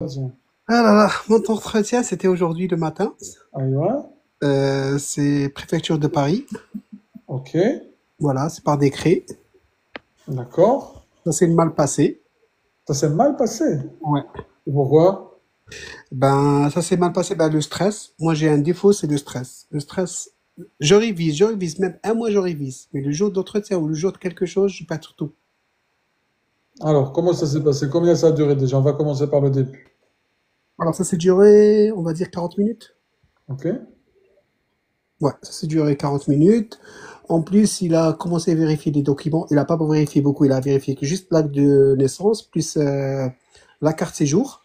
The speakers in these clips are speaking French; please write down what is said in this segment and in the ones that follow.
Vas-y. Ah là là, mon entretien, c'était aujourd'hui le matin. Aïwa, C'est préfecture de Paris. ok, Voilà, c'est par décret. d'accord. Ça s'est mal passé. Ça s'est mal passé. Ouais. Et pourquoi? Ben, ça s'est mal passé. Ben, le stress. Moi, j'ai un défaut, c'est le stress. Le stress, je révise. Même un mois, je révise. Mais le jour d'entretien ou le jour de quelque chose, je perds tout. Alors, comment ça s'est passé? Combien ça a duré déjà? On va commencer par le début. Alors, ça s'est duré, on va dire 40 minutes. Ok? Ouais, ça s'est duré 40 minutes. En plus, il a commencé à vérifier les documents. Il a pas vérifié beaucoup. Il a vérifié que juste l'acte de naissance, plus la carte séjour.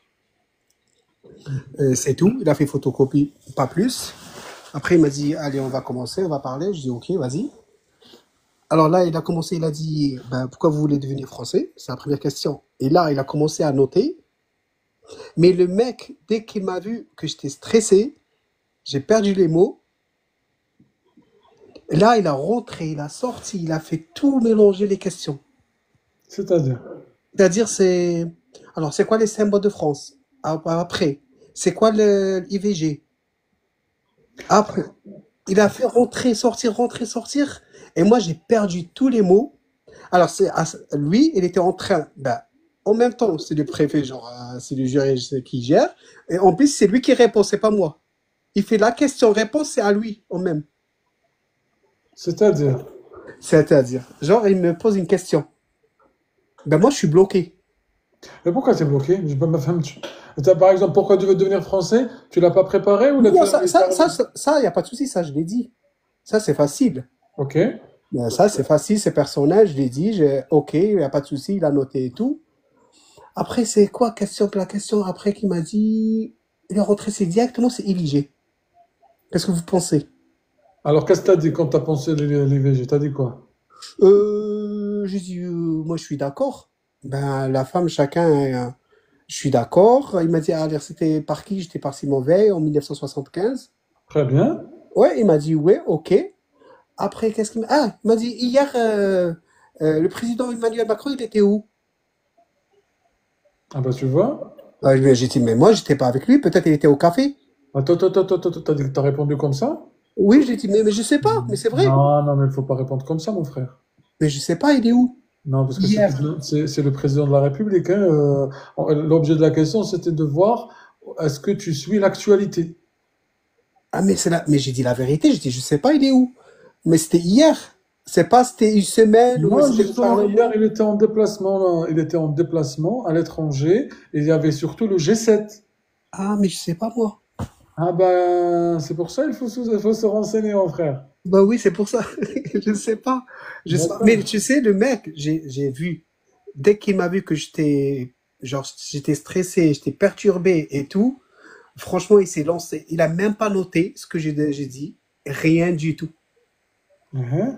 C'est tout. Il a fait photocopie, pas plus. Après, il m'a dit, allez, on va commencer, on va parler. Je dis, ok, vas-y. Alors là, il a commencé, il a dit, ben, pourquoi vous voulez devenir français? C'est la première question. Et là, il a commencé à noter. Mais le mec, dès qu'il m'a vu que j'étais stressé, j'ai perdu les mots. Là, il a rentré, il a sorti, il a fait tout mélanger les questions. C'est-à-dire. C'est-à-dire, alors, c'est quoi les symboles de France? Après, c'est quoi l'IVG? Après, il a fait rentrer, sortir. Et moi, j'ai perdu tous les mots. Alors, lui, il était en train, ben, en même temps, c'est le préfet, genre, c'est le jury qui gère. Et en plus, c'est lui qui répond, c'est pas moi. Il fait la question-réponse, c'est à lui, en même. C'est-à-dire. C'est-à-dire, genre, il me pose une question. Ben, moi, je suis bloqué. Mais pourquoi t'es bloqué? Je peux ma femme. Par exemple, pourquoi tu veux devenir français? Tu l'as pas préparé ou là tu Non, l'as laissé arriver? y a pas de souci, ça, je l'ai dit. Ça, c'est facile. Ok. Ça, c'est facile, c'est personnel, je l'ai dit, ok, il n'y a pas de souci, il a noté et tout. Après, c'est quoi la question après qui m'a dit, il est rentré, c'est directement, c'est Éligé. Qu'est-ce que vous pensez? Alors, qu'est-ce que t'as dit quand t'as pensé l'IVG? T'as dit quoi? J'ai dit, moi, je suis d'accord. Ben, la femme, chacun, je suis d'accord. Il m'a dit, ah, alors, c'était par qui? J'étais par Simon Veil en 1975. Très bien. Ouais, il m'a dit, ouais, ok. Après, qu'est-ce qu'il m'a... Ah, il m'a dit, hier, le président Emmanuel Macron, il était où? Ah bah tu vois. J'ai dit, mais moi, j'étais pas avec lui. Peut-être il était au café. Attends, t'as dit que t'as répondu comme ça? Oui, j'ai dit, mais je sais pas, mais c'est vrai. Non, non, mais il faut pas répondre comme ça, mon frère. Mais je sais pas, il est où? Non, parce que Hier. c'est le président de la République, hein. L'objet de la question, c'était de voir est-ce que tu suis l'actualité. Ah, mais mais j'ai dit la vérité, j'ai dit, je sais pas, il est où? Mais c'était hier. C'est pas, c'était une semaine ou Moi, c'était le justement, hier, Parlement. il était en déplacement, là. Il était en déplacement à l'étranger, et il y avait surtout le G7. Ah, mais je sais pas, moi. Ah ben, c'est pour ça il faut se renseigner, mon frère. Bah oui, c'est pour ça. Je sais pas. Je sais pas. Mais D'accord. tu sais, le mec, j'ai vu, dès qu'il m'a vu que j'étais stressé, j'étais perturbé et tout, franchement, il s'est lancé. Il a même pas noté ce que j'ai dit. Rien du tout. Mhm.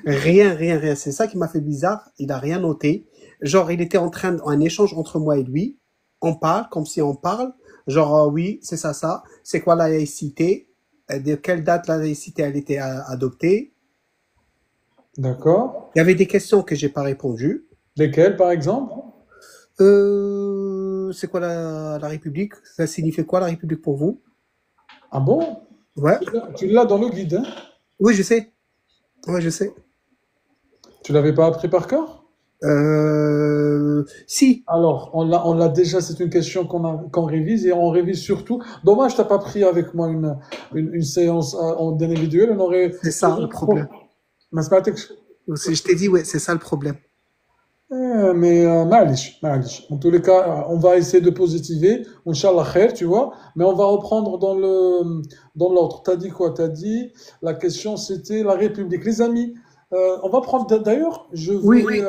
Rien, rien, rien. C'est ça qui m'a fait bizarre. Il a rien noté. Genre, il était en train d'un échange entre moi et lui. On parle, comme si on parle. Genre, oui, c'est ça, ça. C'est quoi la laïcité? De quelle date la laïcité a été adoptée? D'accord. Il y avait des questions que j'ai pas répondu. Lesquels, par exemple? C'est quoi la République? Ça signifie quoi la République pour vous? Ah bon? Ouais. Tu l'as dans le guide, hein? Oui, je sais. Ouais, je sais. Tu l'avais pas appris par cœur? Si. Alors, on l'a déjà, c'est une question qu'on révise et on révise surtout. Dommage, t'as pas pris avec moi une séance en individuel, on aurait C'est ça le toujours problème. mathématiques. Je t'ai dit, ouais, c'est ça le problème. Mais معليش, معليش. En tous les cas, on va essayer de positiver, Inch'Allah khair, tu vois, mais on va reprendre dans l'ordre. T'as dit quoi? T'as dit la question c'était la République. Les amis, on va prendre d'ailleurs, Oui, oui.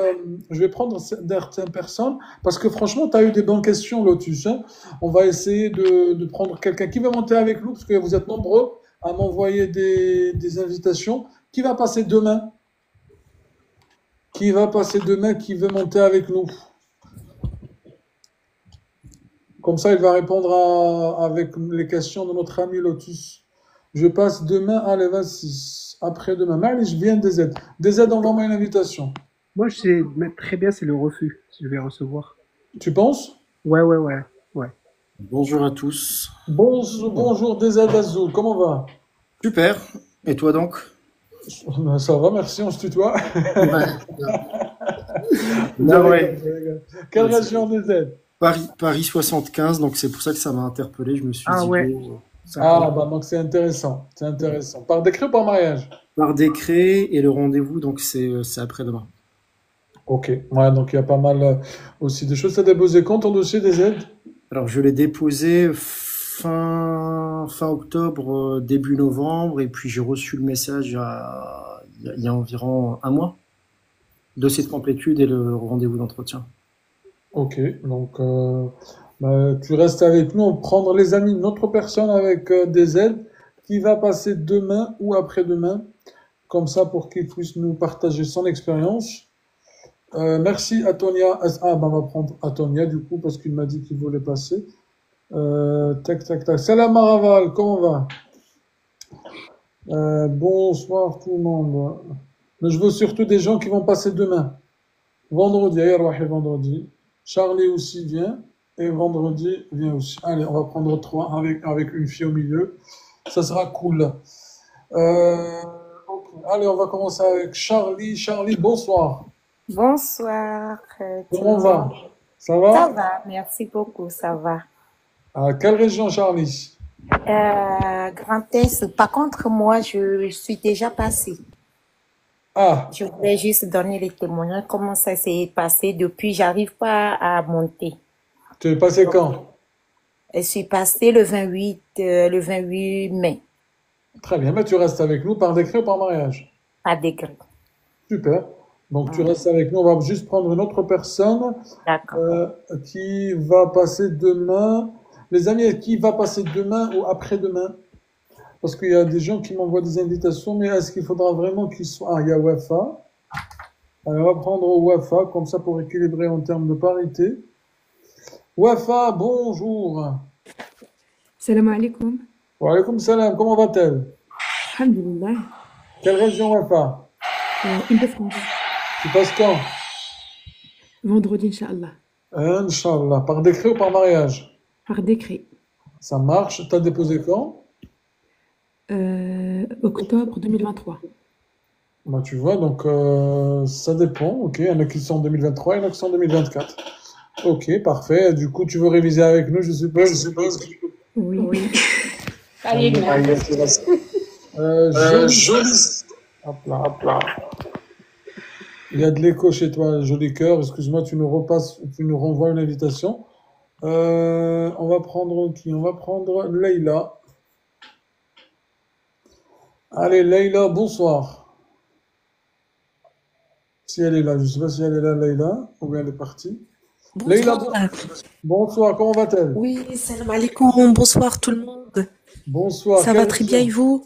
je vais prendre certaines personnes parce que franchement, tu as eu des bonnes questions, Lotus, hein. On va essayer de prendre quelqu'un qui va monter avec nous parce que vous êtes nombreux à m'envoyer des invitations. Qui va passer demain? Qui va passer demain? Qui veut monter avec nous? Comme ça, il va répondre avec les questions de notre ami Lotus. Je passe demain à les 26. Après-demain. Mais je viens des aides. Des aides, envoie-moi une invitation. Moi, je sais mais très bien, c'est le refus, si je vais recevoir. Tu penses? Ouais, ouais, ouais, ouais. Bonjour à tous. Bonjour DZ Azul, comment va? Super. Et toi donc? Ben, ça va, merci, on se tutoie. Ouais. Je Là, rigole, ouais. je rigole. Quelle région DZ? Paris 75, donc c'est pour ça que ça m'a interpellé. Je me suis Ah dit, ouais. go, ça colle. Ah, bah donc c'est intéressant, c'est intéressant. Par décret ou par mariage? Par décret et le rendez-vous, donc c'est après-demain. Ok, ouais, donc il y a pas mal aussi des choses. T'as déposé quand ton dossier DZ? Alors, je l'ai déposé fin octobre, début novembre, et puis j'ai reçu le message il y a environ un mois. Dossier de complétude et le rendez-vous d'entretien. Ok, donc bah, tu restes avec nous, on va prendre les amis d'une autre personne avec DZ qui va passer demain ou après-demain, comme ça pour qu'il puisse nous partager son expérience. Merci Atonia. Ah, bah, on va prendre Atonia du coup parce qu'il m'a dit qu'il voulait passer. Tac, tac, tac. Salam Maraval, comment va? Bonsoir tout le monde. Mais je veux surtout des gens qui vont passer demain. Vendredi, Ayarwahi vendredi. Charlie aussi vient. Et vendredi vient aussi. Allez, on va prendre trois avec une fille au milieu. Ça sera cool. Ok. Allez, on va commencer avec Charlie. Charlie, bonsoir. Bonsoir tout Comment le on va? monde. Ça Ça va? va, merci beaucoup, ça va. À quelle région, Charlie? Grand Est, par contre, moi, je suis déjà passée. Ah, Je voulais juste donner les témoignages, comment ça s'est passé depuis, j'arrive pas à monter. tu es passé Donc, quand? je suis passée le 28 mai, Très bien, mais tu restes avec nous par décret ou par mariage? à Degré. Super. Donc tu Hmm, restes avec nous. On va juste prendre une autre personne d'accord. euh, qui va passer demain. Les amis, qui va passer demain ou après-demain? Parce qu'il y a des gens qui m'envoient des invitations, mais est-ce qu'il faudra vraiment qu'ils soient... Ah, il y a Wafa. Alors, on va prendre Wafa, comme ça pour équilibrer en termes de parité. Wafa, bonjour. السلام عليكم. Wa alaykoum salam, comment va-t-elle? الحمد لله. Quelle région Wafa? Île-de-France. Tu passes quand? Vendredi إن شاء الله. Inch'Allah. Par décret ou par mariage? Par décret. Ça marche. T'as déposé quand? Octobre 2023. Bah, tu vois, donc ça dépend. Ok, il y en a qui sont en 2023, il y en a qui sont en 2024. Ok, parfait. Du coup, tu veux réviser avec nous, je suppose. Oui. Oui. Joli. Hop là, hop là. Il y a de l'écho chez toi, joli cœur. Excuse-moi, tu nous renvoies une invitation. On va prendre qui? On va prendre Leïla. Allez, Leïla, bonsoir. Si elle est là, je ne sais pas si elle est là, Leïla, ou bien elle est partie. Leïla, Bonsoir. bonsoir, comment va-t-elle? Oui, salam alaikum. Bonsoir tout le monde. Bonsoir, Ça quelle va très bien et région? vous?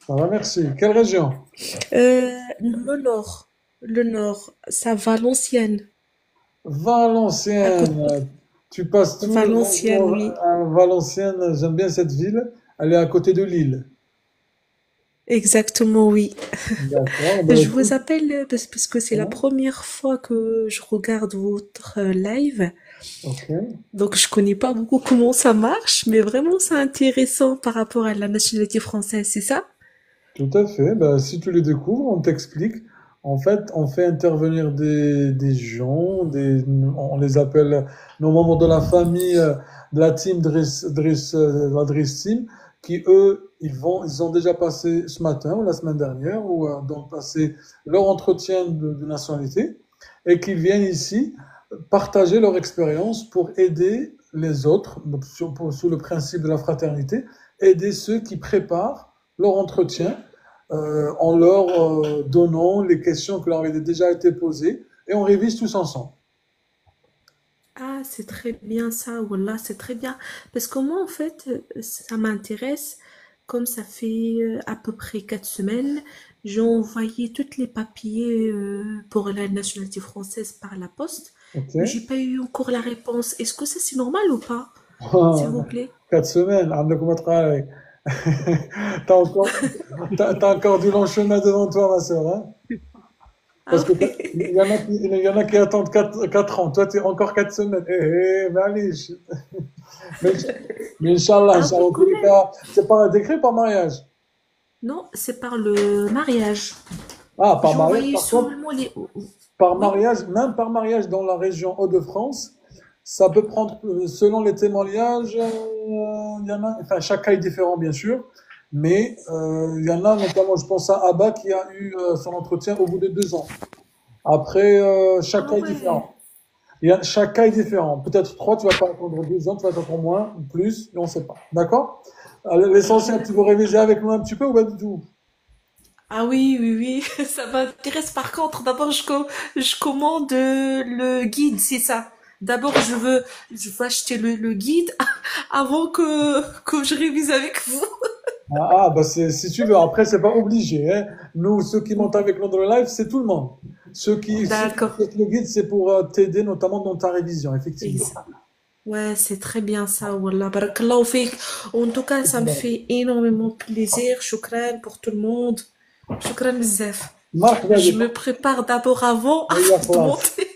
Ça va, merci. Quelle région? Le nord. Le nord. Ça va l'ancienne. À côté. Valenciennes. Tu passes tous les Valenciennes, bonjours oui. à Valenciennes. J'aime bien cette ville. Elle est à côté de Lille. Exactement, oui. D'accord. Ben Je écoute, vous appelle parce que c'est la hein, première fois que je regarde votre live. ok. Donc, je connais pas beaucoup comment ça marche, mais vraiment, c'est intéressant par rapport à la nationalité française, c'est ça? Tout à fait. Ben, si tu les découvres, on t'explique. En fait, on fait intervenir des gens, on les appelle nos membres de la famille, de la team la Driss Team, qui eux, ils ont déjà passé ce matin ou la semaine dernière, ou donc passé leur entretien de nationalité, et qui viennent ici partager leur expérience pour aider les autres, donc sous le principe de la fraternité, aider ceux qui préparent leur entretien en leur donnant les questions qui leur avaient déjà été posées et on révise tous ensemble. Ah, c'est très bien ça, voilà, c'est très bien. Parce que moi, en fait, ça m'intéresse, comme ça fait à peu près 4 semaines, j'ai envoyé tous les papiers pour la nationalité française par la poste, Ok? mais j'ai pas eu encore la réponse. Est-ce que ça c'est normal ou pas, s'il vous plaît? 4 semaines, عندكم travail. T'as encore, t'as encore du long chemin devant toi, ma sœur, hein? Parce Ah que oui. il y en a qui attendent 4 ans. Toi, tu es encore 4 semaines. Mais allez, mais, mais Inch'Allah, Ah Inch'Allah, oui, en tous quand les même. cas, c'est par un décret, par mariage. Non, c'est par le mariage. Ah, par J'ai mariage, envoyé par contre, seulement les... par Oui. mariage, même par mariage dans la région Hauts-de-France, ça peut prendre, selon les témoignages, il y en a, enfin, chaque cas est différent, bien sûr, mais il y en a, notamment, je pense à Abba, qui a eu son entretien au bout de 2 ans. Après, chaque Ah cas est ouais. différent. Chaque cas est différent. Peut-être 3, tu vas pas attendre 2 ans, tu vas attendre moins, ou plus, et on ne sait pas. D'accord? L'essentiel, tu veux réviser avec nous un petit peu ou pas du tout? Ah oui, oui, oui, ça m'intéresse. Par contre, d'abord, je commande le guide, c'est ça. D'abord, je veux acheter le guide avant que je révise avec vous. Bah si tu veux. Après, c'est pas obligé, hein. Nous, ceux qui montent avec nous dans le live, c'est tout le monde. Ceux qui D'accord. achètent le guide, c'est pour t'aider notamment dans ta révision, effectivement. Exact. Ouais, c'est très bien ça, Wallah. Barakallahu fik. En tout cas, ça me fait énormément plaisir. Shukran pour tout le monde. Shukran bzaf. مرحبا Je بك. me prépare d'abord avant, هيا avant de خلاص. monter.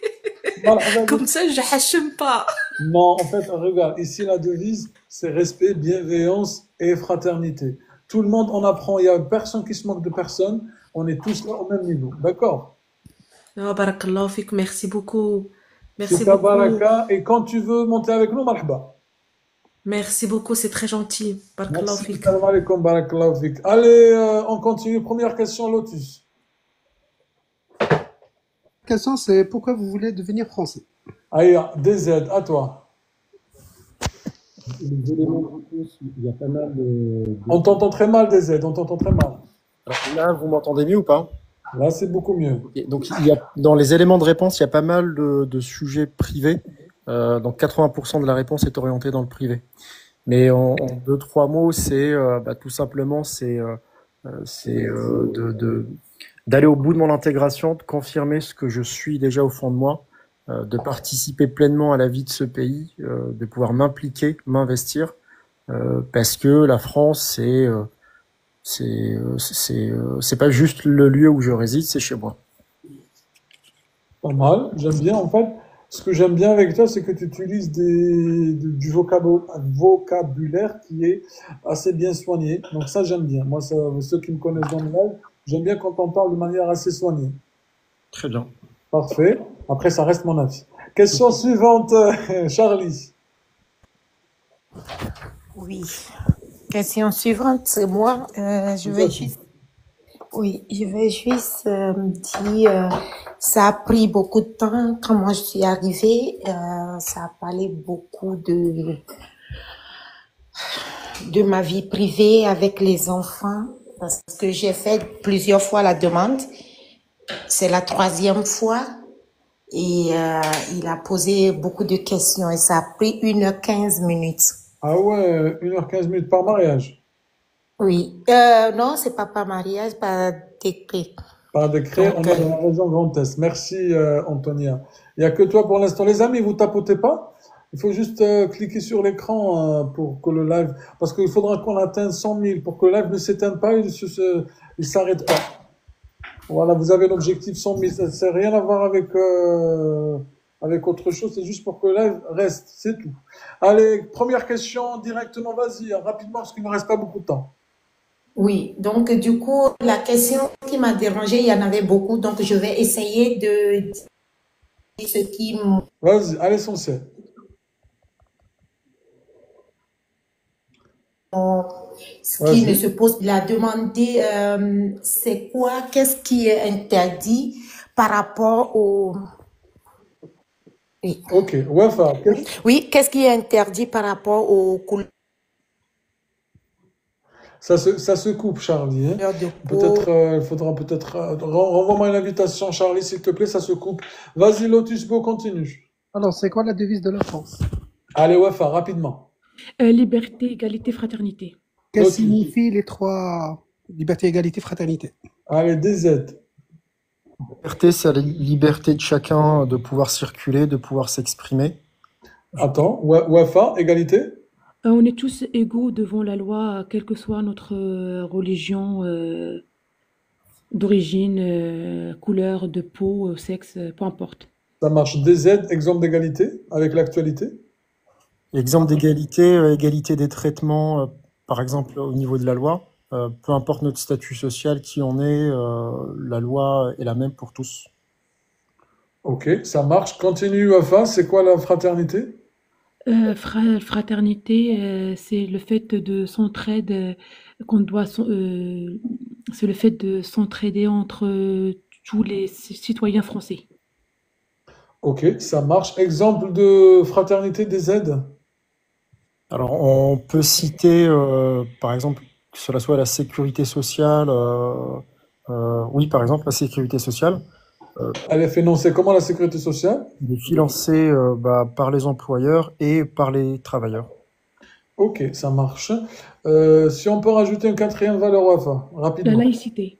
مرحبا Comme بك. ça, je hachème pas. Non, en fait, regarde, ici, la devise, c'est respect, bienveillance et fraternité. Tout le monde en apprend. Il y a personne qui se moque de personne. On est tous là au même niveau. D'accord? Oh, barakallahu fik. Merci beaucoup. Merci Fika beaucoup. baraka. Et quand tu veux monter avec nous, marhaba. Merci beaucoup, c'est très gentil. Barakallahu Merci. fik. Salam alaikum, barakallahu fik. Allez, on continue. Première question, Lotus. La question, c'est pourquoi vous voulez devenir français? Aïe, DZ, à toi. Les éléments de réponse, il y a pas mal On t'entend très mal, DZ, on t'entend très mal. Alors là, vous m'entendez mieux ou pas? Là, c'est beaucoup mieux. Ok, donc, dans les éléments de réponse, il y a pas mal de sujets privés. Donc, 80% de la réponse est orientée dans le privé. Mais en 2-3 mots, c'est tout simplement d'aller au bout de mon intégration, de confirmer ce que je suis déjà au fond de moi, de participer pleinement à la vie de ce pays, de pouvoir m'impliquer, m'investir, parce que la France, c'est pas juste le lieu où je réside, c'est chez moi. Pas mal. J'aime bien, en fait. Ce que j'aime bien avec toi, c'est que tu utilises du vocabulaire qui est assez bien soigné. Donc ça, j'aime bien. Moi, ceux qui me connaissent dans le live, j'aime bien quand on parle de manière assez soignée. Très bien. Parfait. Après, ça reste mon avis. Question suivante, Charlie. Oui. Question suivante, c'est moi. Je vais juste, oui, je vais juste dire, ça a pris beaucoup de temps quand moi je suis arrivée. Ça a parlé beaucoup de ma vie privée avec les enfants parce que j'ai fait plusieurs fois la demande. C'est la 3e fois et il a posé beaucoup de questions et ça a pris 1h15. Ah ouais, 1h15 par mariage. Oui. Non, c'est pas par mariage, par décret. Par décret, on Donc, est dans la région Grand Est. Merci, Antonia. Il n'y a que toi pour l'instant. Les amis, vous tapotez pas. Il faut juste cliquer sur l'écran pour que le live... Parce qu'il faudra qu'on atteigne 100 000 pour que le live ne s'éteigne pas et il s'arrête pas. Voilà, vous avez l'objectif 100 000. Ça n'a rien à voir avec autre chose. C'est juste pour que le live reste. C'est tout. Allez, première question directement. Vas-y, rapidement, parce qu'il ne reste pas beaucoup de temps. oui. Donc, du coup, la question qui m'a dérangée, il y en avait beaucoup. Donc, je vais essayer de dire ce qui Vas-y, à l'essentiel. ne se pose. Il a demandé c'est quoi, qu'est-ce qui est interdit par rapport au... Oui, Ok, Wafa, oui, qu'est-ce qui est interdit par rapport aux couleurs ça se coupe, Charlie. Hein. de Peut-être, peau. il faudra peut-être... renvoie-moi une invitation, Charlie, s'il te plaît, ça se coupe. Vas-y, Lotus, go, continue. Alors, c'est quoi la devise de la France? Allez, Wafa, rapidement. Liberté, égalité, fraternité. Qu'est-ce que Lotus. signifient les 3 liberté, égalité, fraternité? Allez, DZ. Liberté, c'est la liberté de chacun de pouvoir circuler, de pouvoir s'exprimer. Attends, Wafa, égalité. On est tous égaux devant la loi, quelle que soit notre religion. d'origine, couleur de peau, sexe, peu importe. Ça marche. DZ, exemple d'égalité avec l'actualité. Exemple d'égalité, égalité des traitements, par exemple au niveau de la loi. Peu importe notre statut social, qui on est, la loi est la même pour tous. Ok, ça marche. Continue, Wafa. C'est quoi la fraternité? Fraternité, c'est le fait de s'entraide, qu'on doit, c'est le fait de s'entraider entre tous les citoyens français. Ok, ça marche. Exemple de fraternité des aides. Alors, on peut citer, par exemple, que cela soit la sécurité sociale, oui, par exemple, la sécurité sociale, Elle est financée comment la sécurité sociale? elle est financée par les employeurs et par les travailleurs. Ok, ça marche. Si on peut rajouter une quatrième valeur, Wafa, La rapidement. laïcité.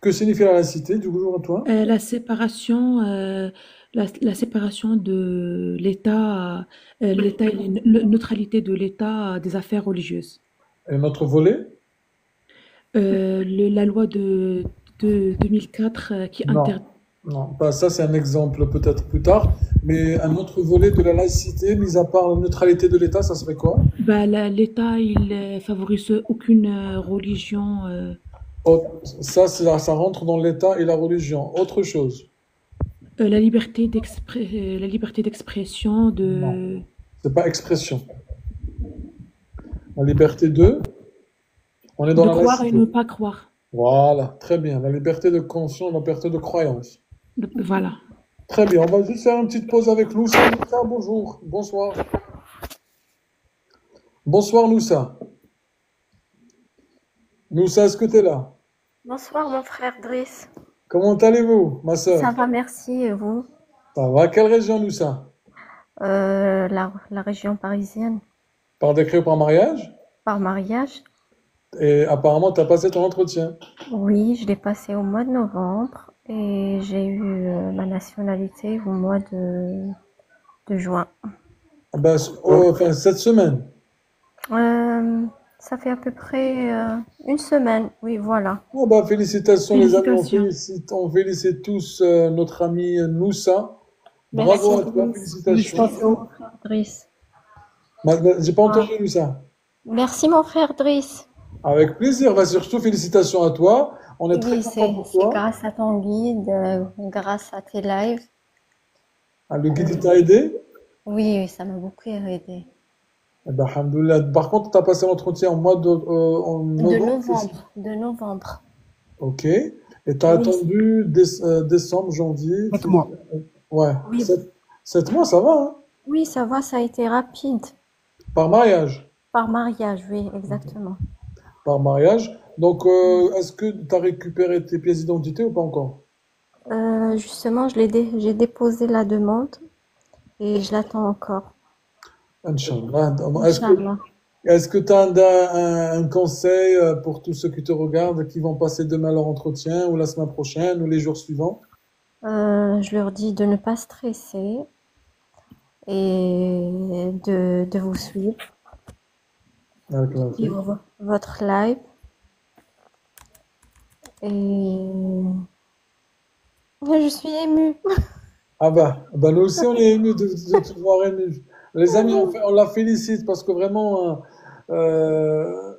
Que signifie la laïcité, du coup, à toi? La séparation, la séparation de l'État, l'État, et neutralité de l'État des affaires religieuses. Et notre volet? La loi de 2004 qui interdit. Non, non, pas ça, c'est un exemple peut-être plus tard, mais un autre volet de la laïcité, mis à part la neutralité de l'État, ça serait quoi? Bah, l'État, il favorise aucune religion. Ça, ça rentre dans l'État et la religion. Autre chose? La liberté la liberté d'expression, Non, de c'est pas expression. La liberté de, on est dans la croire et laïcité. ne pas croire. Voilà, très bien. La liberté de conscience, la liberté de croyance. Voilà. Très bien, on va juste faire une petite pause avec Loussa. Loussa, bonjour, bonsoir. Bonsoir Loussa. Loussa, est-ce que tu es là? Bonsoir mon frère Driss. Comment allez-vous, ma Ça sœur? va, merci, et vous? Ça va? Quelle région, Loussa? La région parisienne. Par décret ou par mariage? Par mariage? Et apparemment, tu as passé ton entretien. Oui, je l'ai passé au mois de novembre et j'ai eu ma nationalité au mois de juin. Ah ben, enfin, cette semaine. Ça fait à peu près une semaine, oui, voilà. Oh, bah, félicitations les amis, Félicitations. on félicite tous notre ami Noussa. Merci. Bravo à toi, félicitations. Félicitations. Driss. J'ai pas entendu Noussa. Merci mon frère Driss. Avec plaisir, bah, surtout félicitations à toi. On est très Oui, content pour c'est toi. grâce à ton guide, grâce à tes lives. Ah, le guide t'a aidé? Oui, oui, ça m'a beaucoup aidé. Eh ben, alhamdoulilah. Par contre, tu as passé l'entretien en en De novembre, c'est ça? novembre, de novembre. Ok. Et tu as Oui, attendu décembre, janvier, 4 mois. ouais, oui, 7 mois, ça va, hein? oui, ça va, ça a été rapide. Par mariage. Par mariage, oui, exactement. Par mariage. Donc, est-ce que tu as récupéré tes pièces d'identité ou pas encore? Justement, j'ai déposé la demande et je l'attends encore. Inch'Allah. Inch'Allah. Est-ce que tu as un conseil pour tous ceux qui te regardent, qui vont passer demain leur entretien, ou la semaine prochaine, ou les jours suivants? Je leur dis de ne pas stresser et de vous suivre, suivre votre live. Et je suis émue. Ah bah, nous aussi on est émus de te voir ému. Les amis, on la félicite parce que vraiment,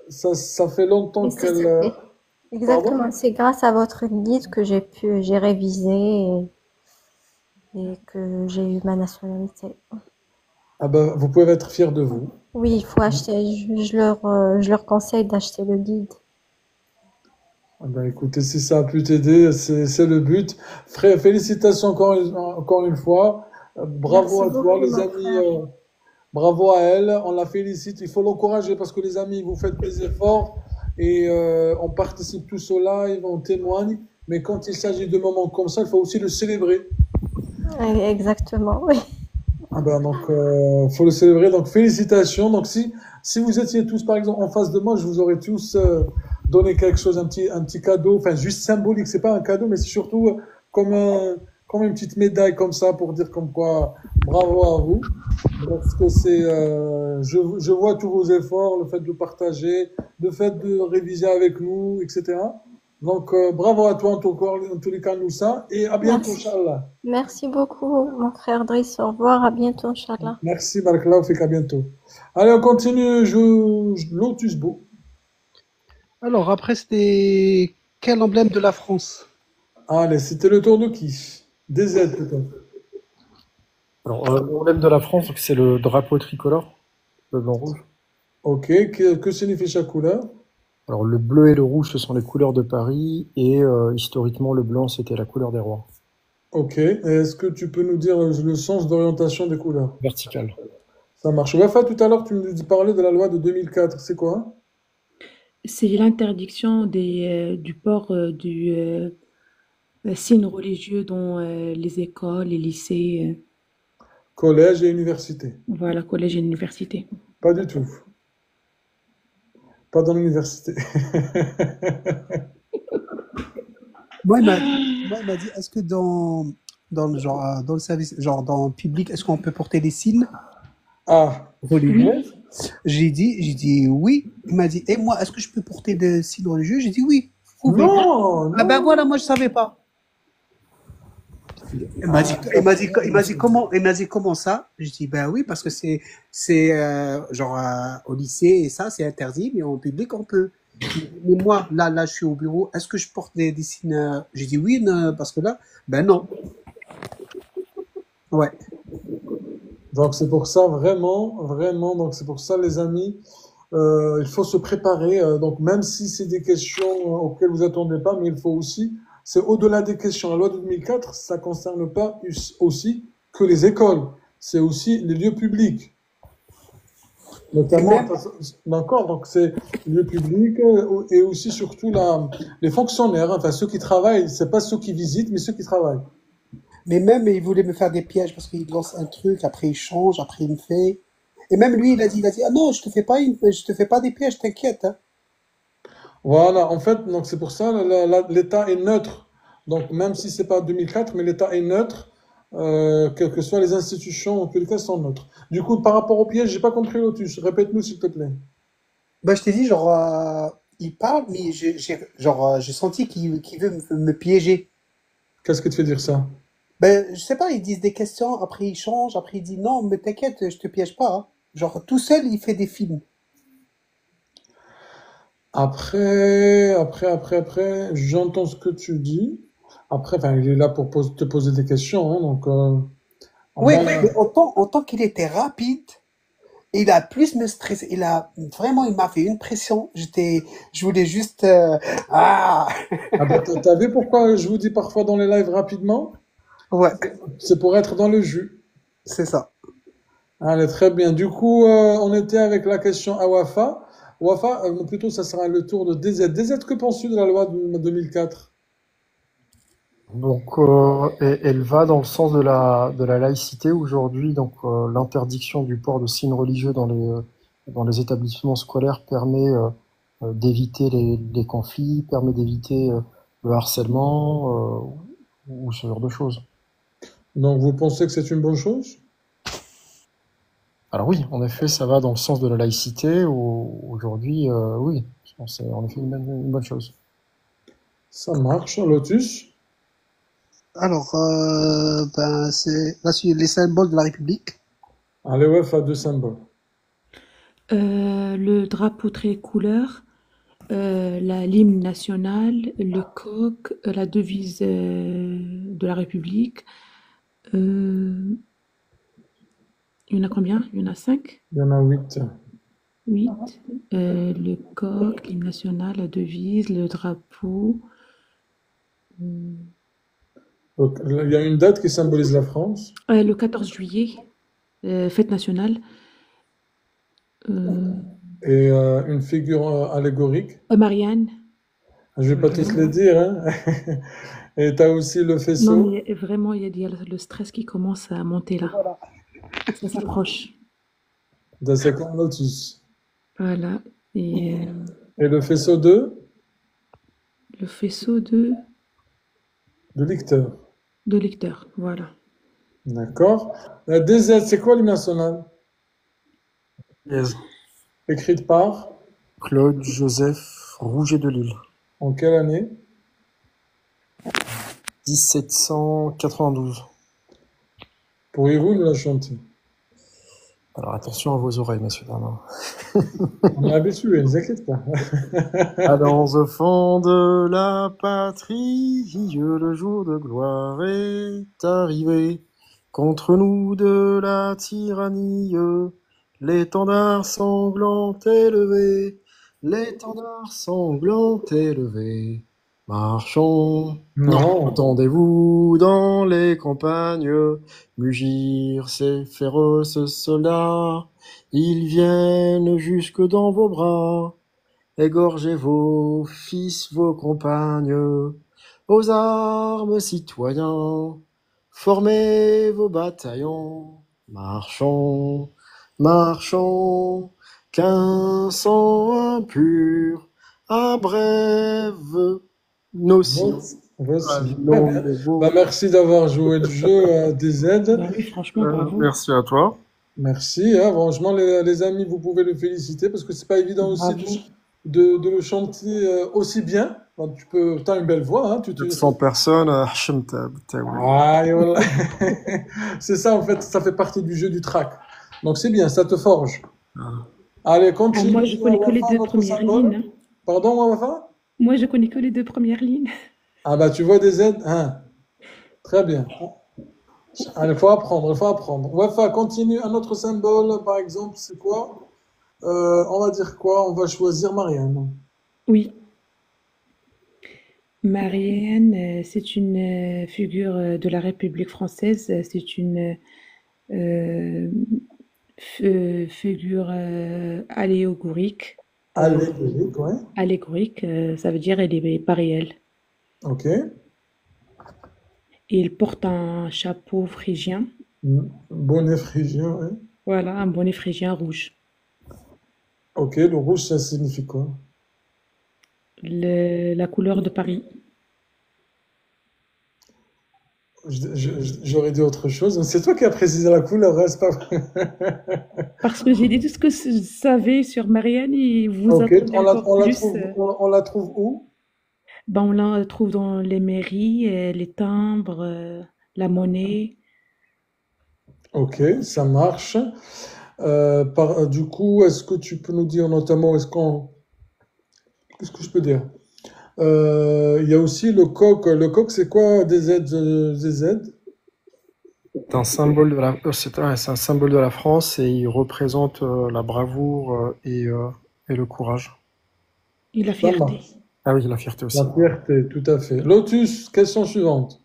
ça fait longtemps Et qu'elle. Pardon? exactement, c'est grâce à votre guide que j'ai révisé et que j'ai eu ma nationalité. Ah bah, vous pouvez être fiers de vous. Oui, il faut acheter. Je leur conseille d'acheter le guide. Ah bah, écoutez, si ça a pu t'aider, c'est le but. Frère, félicitations encore une fois. Bravo Merci à toi, beaucoup, les mon amis. frère. Bravo à elle. On la félicite. Il faut l'encourager parce que les amis, vous faites des efforts et on participe tous au live, on témoigne. Mais quand il s'agit de moments comme ça, il faut aussi le célébrer. Exactement, oui. Ah ben donc, faut le célébrer. Donc, félicitations. Donc, si vous étiez tous, par exemple, en face de moi, je vous aurais tous donné quelque chose, un petit cadeau, enfin, juste symbolique. C'est pas un cadeau, mais c'est surtout comme une petite médaille comme ça pour dire comme quoi, bravo à vous. Parce que je vois tous vos efforts, le fait de partager, le fait de réviser avec nous, etc. Donc, bravo à toi en tous les cas, Noussa, et à bientôt, Merci. Inch'Allah. Merci beaucoup, mon frère Driss. Au revoir, à bientôt, Inch'Allah. Merci, Barakallahu fik, à bientôt. Allez, on continue, Lotus Beau. Alors, après, c'était quel emblème de la France? Allez, c'était le tour de qui? DZ, peut-être. Alors, l'emblème de la France, donc, c'est le drapeau tricolore, le blanc rouge. Ok, que signifie chaque couleur? Alors, le bleu et le rouge, ce sont les couleurs de Paris, et historiquement, le blanc, c'était la couleur des rois. Ok, est-ce que tu peux nous dire le sens d'orientation des couleurs? Verticale. Ça marche. Wafa, tout à l'heure, tu nous parlais de la loi de 2004, c'est quoi? C'est l'interdiction du port signe religieux dans les écoles, les lycées, Collège et université. voilà, collèges et universités. Pas du tout. Pas dans l'université. Moi, il m'a dit, est-ce que dans le genre, dans le service, genre dans le public, est-ce qu'on peut porter des signes Ah, religieux? J'ai dit oui. Il m'a dit, et moi, est-ce que je peux porter des signes religieux? J'ai dit oui, vous pouvez. non, Ah ben non. voilà, moi je savais pas. Il m'a dit ça? Je dis ben oui, parce que c'est genre au lycée et ça c'est interdit, mais en public on peut. Mais moi là je suis au bureau, est-ce que je porte des signes? J'ai dit oui, non, parce que là ben non. Ouais. Donc c'est pour ça, vraiment, vraiment, donc c'est pour ça, les amis, il faut se préparer. Donc même si c'est des questions auxquelles vous attendez pas, mais il faut aussi, c'est au-delà des questions. La loi de 2004, ça concerne pas aussi que les écoles, c'est aussi les lieux publics. Et Notamment, même, d'accord, donc c'est lieux publics et aussi surtout les fonctionnaires, enfin ceux qui travaillent, c'est pas ceux qui visitent, mais ceux qui travaillent. mais même il voulait me faire des pièges parce qu'il lance un truc, après il change, après il me fait. Et même lui il a dit ah non je te fais pas des pièges, t'inquiète, hein. Voilà, en fait, donc c'est pour ça l'État est neutre. Donc même si c'est pas 2004, mais l'État est neutre, quelles que soient les institutions, en tous les cas, sont neutres. Du coup, par rapport au piège, j'ai pas compris Lotus. Répète-nous s'il te plaît. Bah, je t'ai dit, genre, il parle, mais j'ai senti qu'il veut me piéger. Qu'est-ce qui te fait dire ça? Ben, je sais pas, ils disent des questions, après il change, après il dit non, mais t'inquiète, je te piège pas, hein. Genre, tout seul, il fait des films. Après, j'entends ce que tu dis. Après, enfin, il est là pour te poser des questions, hein, donc Oui, moi, mais autant qu'il était rapide, il a plus me stressé. Il m'a fait une pression. Je voulais juste, ah, ah bah, t'as vu pourquoi je vous dis parfois dans les lives rapidement? ouais, C'est pour être dans le jus. c'est ça. Allez, très bien. Du coup, on était avec la question à Wafa. Wafa, plutôt, ça sera le tour de DZ. DZ, que penses-tu de la loi de 2004? Donc, elle va dans le sens de la laïcité aujourd'hui. Donc, l'interdiction du port de signes religieux dans les établissements scolaires permet d'éviter les conflits, permet d'éviter le harcèlement ou ce genre de choses. Donc, vous pensez que c'est une bonne chose? Alors oui, en effet, ça va dans le sens de la laïcité. Aujourd'hui, oui, je pense que c'est en effet une bonne chose. Ça marche, Lotus. Alors, ben, là, c'est les symboles de la République. Allez, Wafa, deux symboles. Le drapeau tricolore, l'hymne national, le coq, la devise de la République. Il y en a combien? Il y en a 5? Il y en a 8. 8. Le coq, l'hymne national, la devise, le drapeau. Donc, il y a une date qui symbolise la France. Le 14 juillet, fête nationale. Et une figure allégorique. Marianne. Je vais pas tous les dire, hein. Et tu as aussi le Non, faisceau. mais vraiment, il y a le stress qui commence à monter là. Voilà. Ça s'approche. C'est comme Lotus. Voilà. Et Et le faisceau de le faisceau de lecteur. lecteur. Voilà. D'accord. La DZ, c'est quoi l'hymne national? Yes. Écrite par, Claude Joseph Rouget de Lille. en quelle année? 1792. Pourriez-vous nous la chanter? Alors attention à vos oreilles, messieurs dames. On est habitué, ne vous inquiétez pas. Allons au fond de la patrie, le jour de gloire est arrivé. Contre nous de la tyrannie, l'étendard sanglant élevé, l'étendard sanglant élevé. Marchons, Non. entendez-vous dans les campagnes mugir ces féroces soldats. Ils viennent jusque dans vos bras. Égorgez vos fils, vos compagnes. Aux armes, citoyens. Formez vos bataillons. Marchons, marchons, qu'un sang impur abrève nos signes. Voici. Bah, merci d'avoir joué le jeu DZ. Bah oui, franchement, bravo. Merci à toi. Merci. Hein, franchement, les amis, vous pouvez le féliciter parce que c'est pas évident aussi de le chanter aussi bien. Donc, t'as une belle voix. Hein, 100 personnes, ah, et voilà. C'est ça, en fait, ça fait partie du jeu du track. Donc, c'est bien, ça te forge. Allez, continue. Moi, je connais que les deux premières lignes. Hein. Pardon, Wafa? Moi, je connais que les deux premières lignes. Ah, bah, tu vois des aides? Hein. Très bien. Il faut apprendre, il faut apprendre. Wafa, continue. Un autre symbole, par exemple, c'est quoi? On va dire quoi? On va choisir Marianne. Oui. Marianne, c'est une figure de la République française. C'est une figure allégorique. Allégorique, ouais. Allégorique, ça veut dire elle est pas réelle. Ok. Et il porte un chapeau phrygien. Bonnet phrygien, ouais. Voilà, un bonnet phrygien rouge. Ok, le rouge, ça signifie quoi? La couleur de Paris. J'aurais dit autre chose. C'est toi qui as précisé la couleur, hein, c'est pas Parce que j'ai dit tout ce que je savais sur Marianne et vous attendez encore plus. On la trouve où? Ben, on la trouve dans les mairies, les timbres, la monnaie. Ok, ça marche. Du coup, est-ce que tu peux nous dire notamment, qu'est-ce que je peux dire? Il y a aussi le coq. Le coq, c'est quoi DZ? C'est un symbole de c'est un symbole de la France et il représente la bravoure et le courage. Et la fierté. Ah oui, la fierté aussi. La fierté, tout à fait. Lotus, question suivante.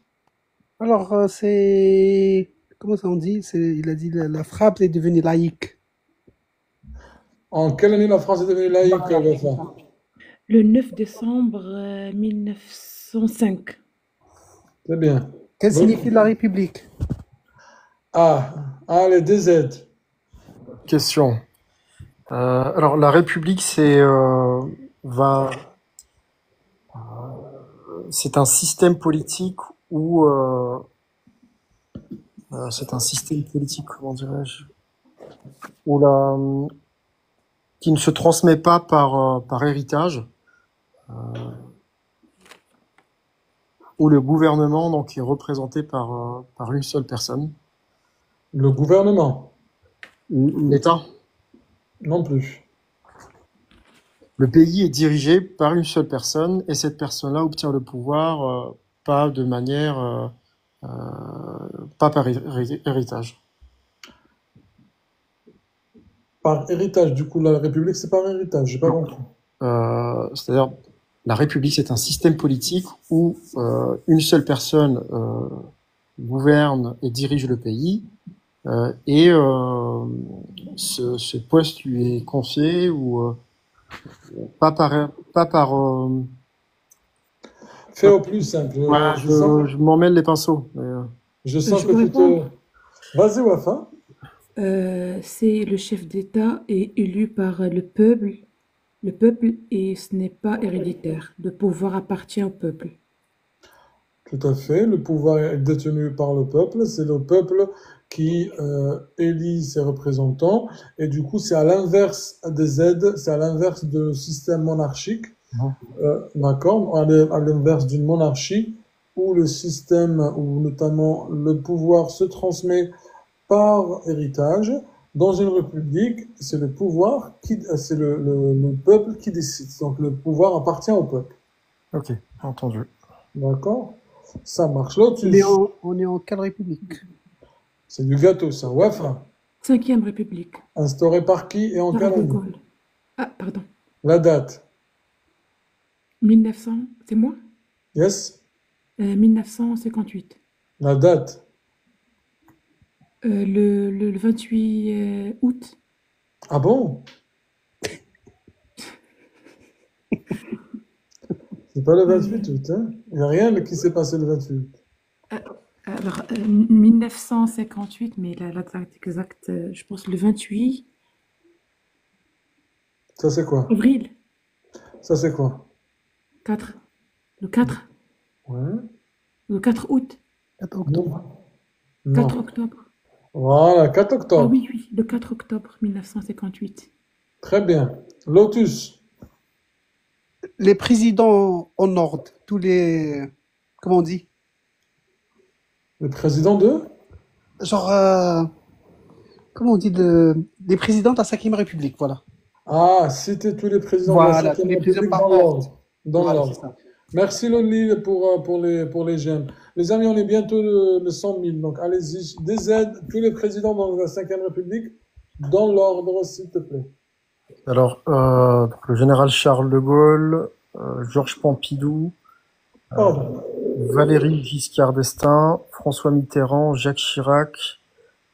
Alors, c'est... Comment ça on dit? Il a dit la frappe est devenue laïque. En quelle année la France est devenue laïque, Wafa? Le 9 décembre 1905. C'est bien. Qu'est-ce que signifie la République? Ah, allez, DZ. Question. Alors, la République, c'est un système politique où comment dirais-je, qui ne se transmet pas par héritage, où le gouvernement donc est représenté par une seule personne. Le gouvernement? L'État? Non plus. Le pays est dirigé par une seule personne et cette personne-là obtient le pouvoir pas de manière, pas par héritage. Par héritage, du coup, la République, c'est par héritage, j'ai pas compris. C'est-à-dire, la République, c'est un système politique où une seule personne gouverne et dirige le pays, et ce poste lui est confié ou pas par Fais au plus simple. Voilà, je m'en mêle les pinceaux. Je sens que tu te... Vas-y, Wafa. C'est le chef d'État est élu par le peuple et ce n'est pas héréditaire. Le pouvoir appartient au peuple. Tout à fait. Le pouvoir est détenu par le peuple. C'est le peuple qui élit ses représentants. Et du coup, c'est à l'inverse des aides, c'est à l'inverse du système monarchique. D'accord, à l'inverse d'une monarchie où le système, où notamment le pouvoir se transmet par héritage. Dans une république, c'est le pouvoir c'est le peuple qui décide. Donc le pouvoir appartient au peuple. Ok, entendu. D'accord? Ça marche. On est Lotus, on est en quelle république? c'est du gâteau, ça. Wafa, Cinquième République. instauré par qui et en quelle Charles de année? Gaulle. Ah, pardon. La date. 1900, c'est moi? Yes? 1958. La date. Le 28 août. Ah bon? C'est pas le 28 août, hein? Il n'y a rien qui s'est passé le 28. Alors, 1958, mais la date exacte, je pense le 28 Ça, c'est quoi? avril. Ça, c'est quoi? 4. Le 4. Ouais. Le 4 août. 4 octobre. Non. 4 Non. octobre. Voilà, 4 Ah octobre. oui, oui, le 4 octobre 1958. Très bien. Lotus, Les présidents en ordre, tous les... Comment on dit? le président de? Genre, comment on dit les présidents de la 5e République, voilà. Ah, citez tous les présidents de la Voilà, tous 5e les présidents République par dans ordre. l'ordre. Dans Voilà, c'est l'ordre. ça. Merci Loli pour les j'aime. Les amis, on est bientôt le 100 000. Donc allez-y, DZ, tous les présidents dans la 5e République, dans l'ordre, s'il te plaît. Alors, donc, le général Charles de Gaulle, Georges Pompidou, Pardon. Valéry Giscard d'Estaing, François Mitterrand, Jacques Chirac,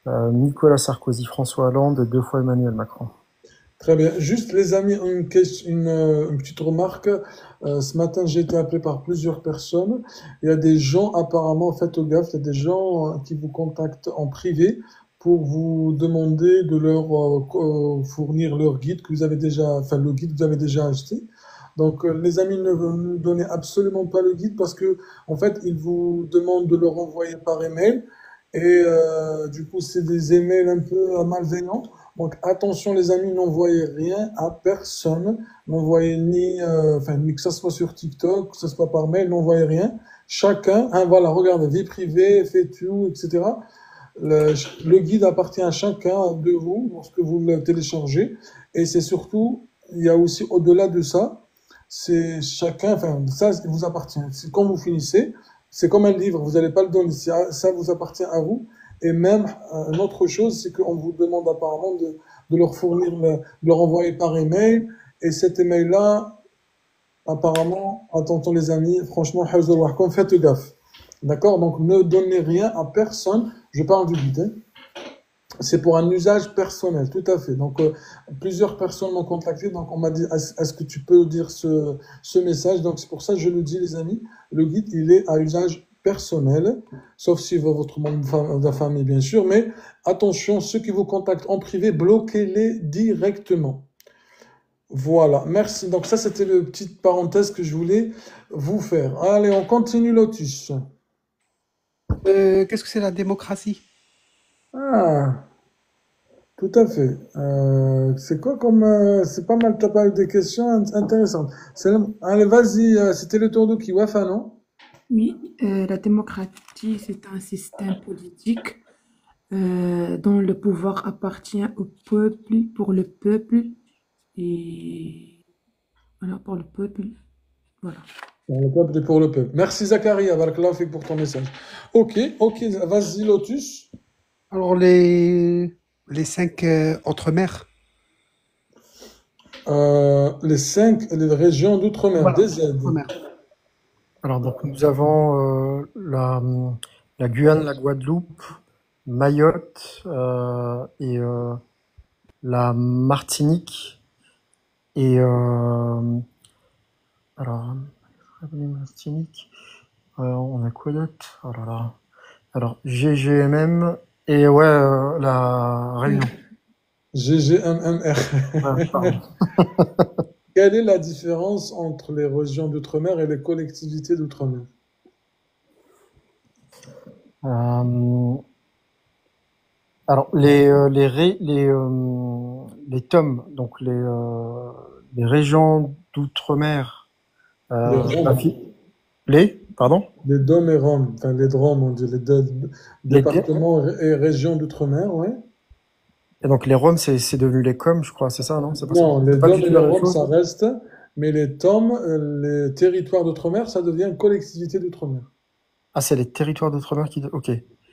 Nicolas Sarkozy, François Hollande et 2 fois Emmanuel Macron. Très bien. Juste les amis, une petite remarque. Ce matin, j'ai été appelé par plusieurs personnes. Il y a des gens, apparemment, faites gaffe, il y a des gens qui vous contactent en privé pour vous demander de leur fournir leur guide que vous avez déjà, enfin le guide que vous avez déjà acheté. Donc les amis, ne nous donnez absolument pas le guide parce que en fait, ils vous demandent de leur envoyer par email et du coup, c'est des emails un peu malveillants. Donc attention les amis, n'envoyez rien à personne, n'envoyez ni que ça soit sur TikTok, que ça soit par mail, n'envoyez rien. Chacun, hein, voilà, regardez, vie privée, fait tout, etc. Le guide appartient à chacun de vous lorsque vous le téléchargez. Et c'est surtout, il y a aussi au-delà de ça, c'est chacun, enfin ça vous appartient. C'est quand vous finissez, c'est comme un livre, vous n'allez pas le donner, ça vous appartient à vous. Et même, une autre chose, c'est qu'on vous demande apparemment de leur fournir, de leur envoyer par email. Et cet email-là, apparemment, attention les amis, franchement, comme faites gaffe. D'accord? Donc, ne donnez rien à personne. Je parle du guide, hein. C'est pour un usage personnel, tout à fait. Donc, plusieurs personnes m'ont contacté. Donc, on m'a dit, est-ce que tu peux dire ce message? Donc, c'est pour ça que je le dis, les amis. Le guide, il est à usage personnel, sauf si votre membre de la famille, bien sûr. Mais attention, ceux qui vous contactent en privé, bloquez-les directement. Voilà, merci. Donc, ça, c'était la petite parenthèse que je voulais vous faire. Allez, on continue, Lotus. Qu'est-ce que c'est la démocratie? Ah, tout à fait. C'est quoi comme... c'est pas mal, t'as pas eu des questions intéressantes. Allez, vas-y, c'était le tour de qui? Wafa, non? Oui, la démocratie, c'est un système politique dont le pouvoir appartient au peuple, pour le peuple, et voilà, pour le peuple, voilà. Pour le peuple et pour le peuple. Merci Zakaria, barakallahu fik pour ton message. Ok, vas-y Lotus. Alors, les 5 outre-mer. Les 5 les régions d'outre-mer, Voilà, DZ. outre-mer. Alors, donc, nous avons la Guyane, la Guadeloupe, Mayotte et la Martinique. Et alors, Martinique, on a quoi d'autre? Oh là là. Alors, GGMM et ouais, la Réunion. GGMMR. Ouais, pardon. Quelle est la différence entre les régions d'outre-mer et les collectivités d'outre-mer? Alors, les TOM, donc les régions d'outre-mer, Les la ROM. fi- les Pardon? Les DOM et ROM, enfin les DROM, on dit les Les, départements et régions d'outre-mer, ouais. et donc les Roms, c'est devenu les COM, je crois, c'est ça, non? C'est pas ça? Non, les C'est pas DOM du et tout les la même ROM, chose? ça reste, mais les TOM, les territoires d'outre-mer, ça devient collectivité d'outre-mer. Ah, c'est les territoires d'outre-mer qui... Ok.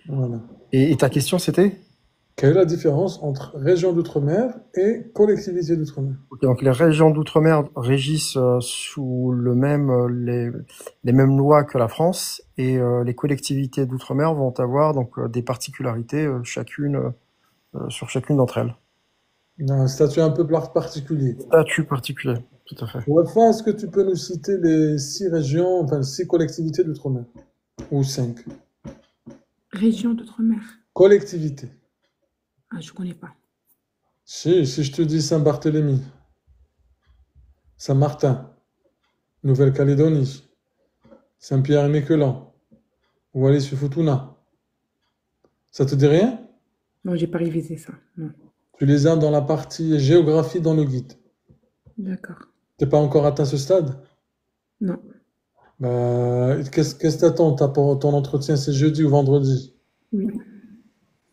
Voilà. Et ta question, c'était? Quelle est la différence entre région d'outre-mer et collectivité d'outre-mer? Ok, donc les régions d'outre-mer régissent sous les mêmes lois que la France, et les collectivités d'outre-mer vont avoir donc des particularités sur chacune d'entre elles. Un statut un peu particulier. Statut particulier, tout à fait. Wafa, est-ce que tu peux nous citer les 6 régions, enfin 6 collectivités d'outre-mer? Ou 5? Région d'outre-mer. Collectivités. Ah, je connais pas. Si je te dis Saint-Barthélemy, Saint-Martin, Nouvelle-Calédonie, Saint-Pierre-et-Miquelon, Wallis-et-Futuna, ça te dit rien? Non, j'ai pas révisé ça. Non. Tu les as dans la partie géographie dans le guide. D'accord. T'es pas encore atteint ce stade? Non. Bah, qu'est-ce que t'attends? Pour ton entretien, c'est jeudi ou vendredi? Oui.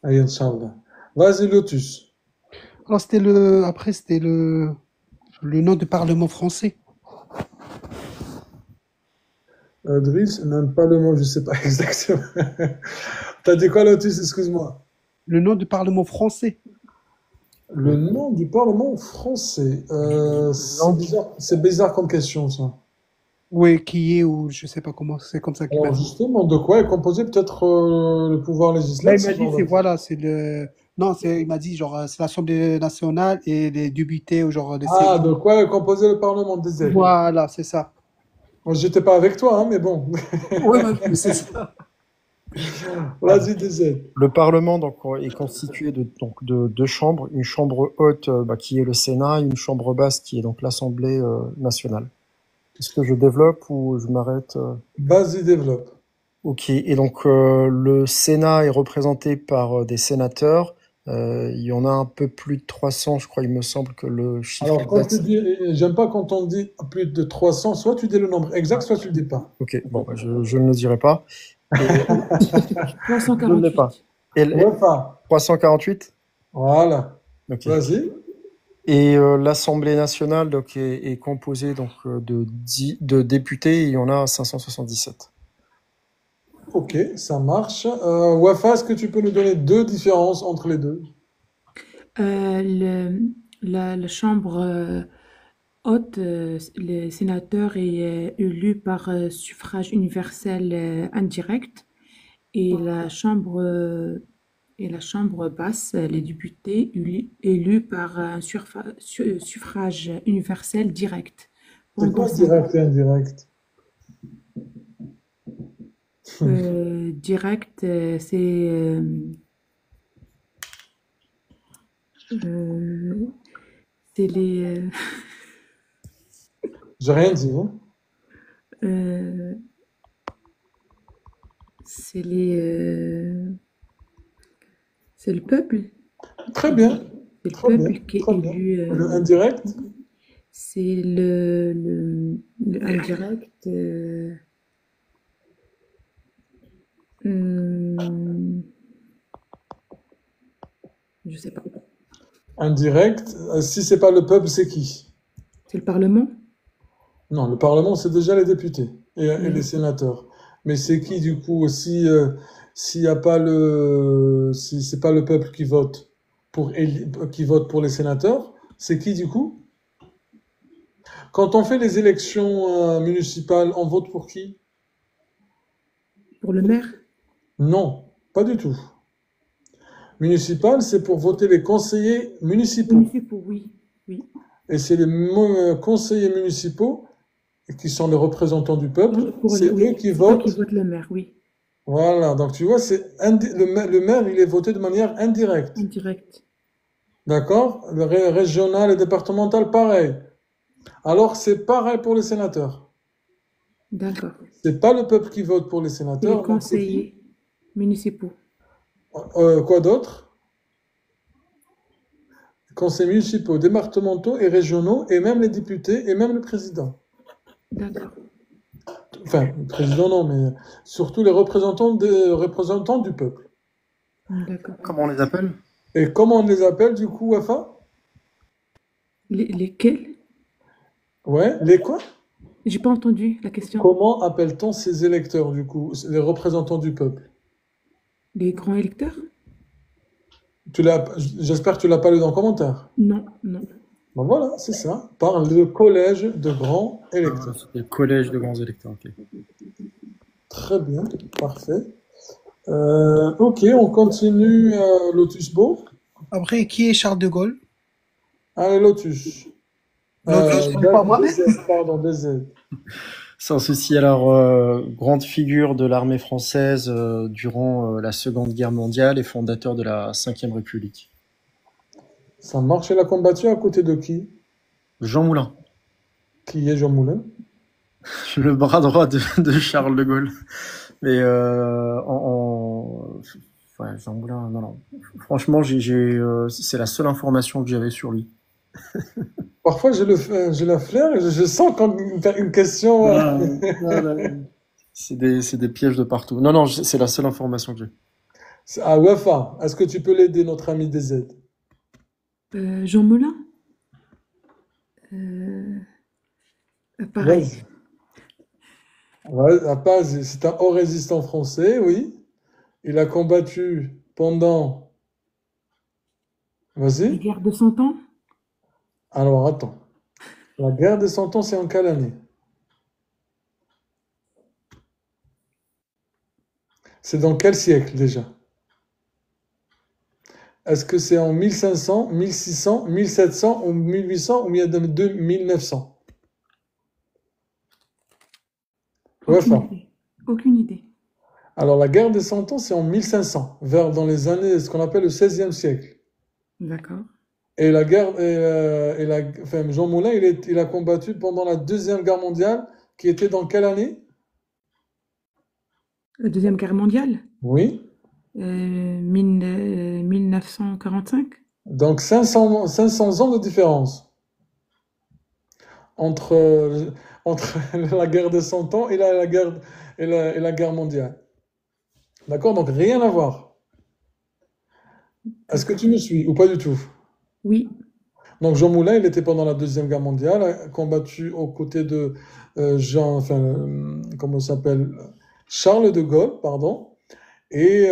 Allez, Inch'Allah. Vas-y, Lotus. Alors, après, c'était le nom du Parlement français. Driss, non, pas le mot, je sais pas exactement. T'as dit quoi, Lotus? Excuse-moi. Le nom du Parlement français. Le nom du Parlement français. C'est bizarre comme question, ça. Oui, qui est, ou je sais pas comment, c'est comme ça qu'il m'a Alors, dit. justement, de quoi est composé peut-être le pouvoir Là, législatif? il m'a dit, c'est le. Non, il m'a dit, genre, c'est l'Assemblée nationale et les députés, ou genre, Ah, de quoi est composé le Parlement des élus? Voilà, c'est ça. Moi, j'étais pas avec toi, hein, mais bon. Oui, c'est ça. Vas-y, DZ. Le Parlement donc est constitué de deux chambres, une chambre haute qui est le Sénat, et une chambre basse qui est donc l'Assemblée nationale. Est-ce que je développe ou je m'arrête? Vas-y, développe. Ok, et donc le Sénat est représenté par des sénateurs. Il y en a un peu plus de 300, je crois, il me semble que le chiffre Alors, quand exact. tu dis, j'aime pas quand on dit plus de 300, soit tu dis le nombre exact, soit tu le dis pas. Ok, bon, bah, je ne le dirai pas. Je ne l'ai pas. 348. Wafa. 348? Voilà. Ok. Vas-y. Et l'Assemblée nationale donc, est composée donc, de députés, et il y en a 577. Ok, ça marche. Wafa, est-ce que tu peux nous donner 2 différences entre les deux? La chambre haute, le sénateur est élu par suffrage universel indirect, et la chambre basse, les députés élus par un suffrage universel direct. C'est quoi Pendant direct et indirect? direct, c'est les J'ai rien dit, hein? c'est le peuple. Très bien. C'est le Très bien. peuple qui est Très bien. élu. Le indirect? C'est le indirect. Je sais pas. Indirect. Si c'est pas le peuple, c'est qui? C'est le Parlement? Non, le Parlement, c'est déjà les députés et Oui. les sénateurs. Mais c'est qui, du coup, s'il y a pas si c'est pas le peuple qui vote qui vote pour les sénateurs, c'est qui, du coup? Quand on fait les élections municipales, on vote pour qui? Pour le maire? Non, pas du tout. Municipal, c'est pour voter les conseillers municipaux. Municipaux, oui. Oui. Et c'est les conseillers municipaux qui sont les représentants du peuple. C'est eux qui C'est eux votent. qui votent le maire, oui. Voilà, donc tu vois, le maire, il est voté de manière indirecte. Indirect. D'accord? Le régional et départemental, pareil. Alors, c'est pareil pour les sénateurs. D'accord. C'est pas le peuple qui vote pour les C'est sénateurs. les conseillers municipaux. Quoi d'autre? Conseils municipaux, départementaux et régionaux, et même les députés, et même le président. D'accord. enfin, président non, mais surtout les représentants du peuple. D'accord. Comment on les appelle? Et comment on les appelle du coup, Wafa? Lesquels? Ouais, les quoi? J'ai pas entendu la question. Comment appelle-t-on ces électeurs du coup, les représentants du peuple? Les grands électeurs? J'espère que tu l'as pas lu dans le commentaire. Non, non. Bon voilà, c'est ça, par le collège de grands électeurs. C'est le collège de grands électeurs. Ok. Très bien, parfait. Ok, on continue Lotus Beau. Après, qui est Charles de Gaulle? Allez, Lotus. Lotus, pas moi. DZ, pardon, DZ. Sans souci. Alors, grande figure de l'armée française durant la Seconde Guerre mondiale et fondateur de la Ve République. Ça marche, il a combattu à côté de qui? Jean Moulin, Qui est Jean Moulin? le bras droit de Charles de Gaulle. Mais ouais, Jean Moulin, non, non. Franchement, c'est la seule information que j'avais sur lui. Parfois, j'ai la flair et je sens quand une question. C'est des pièges de partout. Non, non, c'est la seule information que j'ai. Ah, Wafa, est-ce que tu peux l'aider, notre ami DZ? Jean Moulin? Pareil. Vas-y. Ouais, à Paz, c'est un haut résistant français, oui. Il a combattu pendant. La Vas-y. guerre de 100 ans? Alors, attends. La guerre des 100 ans, c'est en quelle année? C'est dans quel siècle déjà? Est-ce que c'est en 1500, 1600, 1700 ou 1800 ou 1900? Wafa. Aucune idée. Alors, la guerre des 100 ans, c'est en 1500, dans les années, ce qu'on appelle le XVIe siècle. D'accord. Et enfin, Jean Moulin, il a combattu pendant la Deuxième Guerre mondiale, qui était dans quelle année? La Deuxième Guerre mondiale? Oui. 1945? Donc 500 ans de différence entre la guerre des 100 ans et la guerre mondiale. D'accord? Donc rien à voir. Est-ce que tu me suis ou pas du tout? Oui. Donc Jean Moulin, il était pendant la Deuxième Guerre mondiale, a combattu aux côtés de comment ça s'appelle? Charles de Gaulle, pardon. Et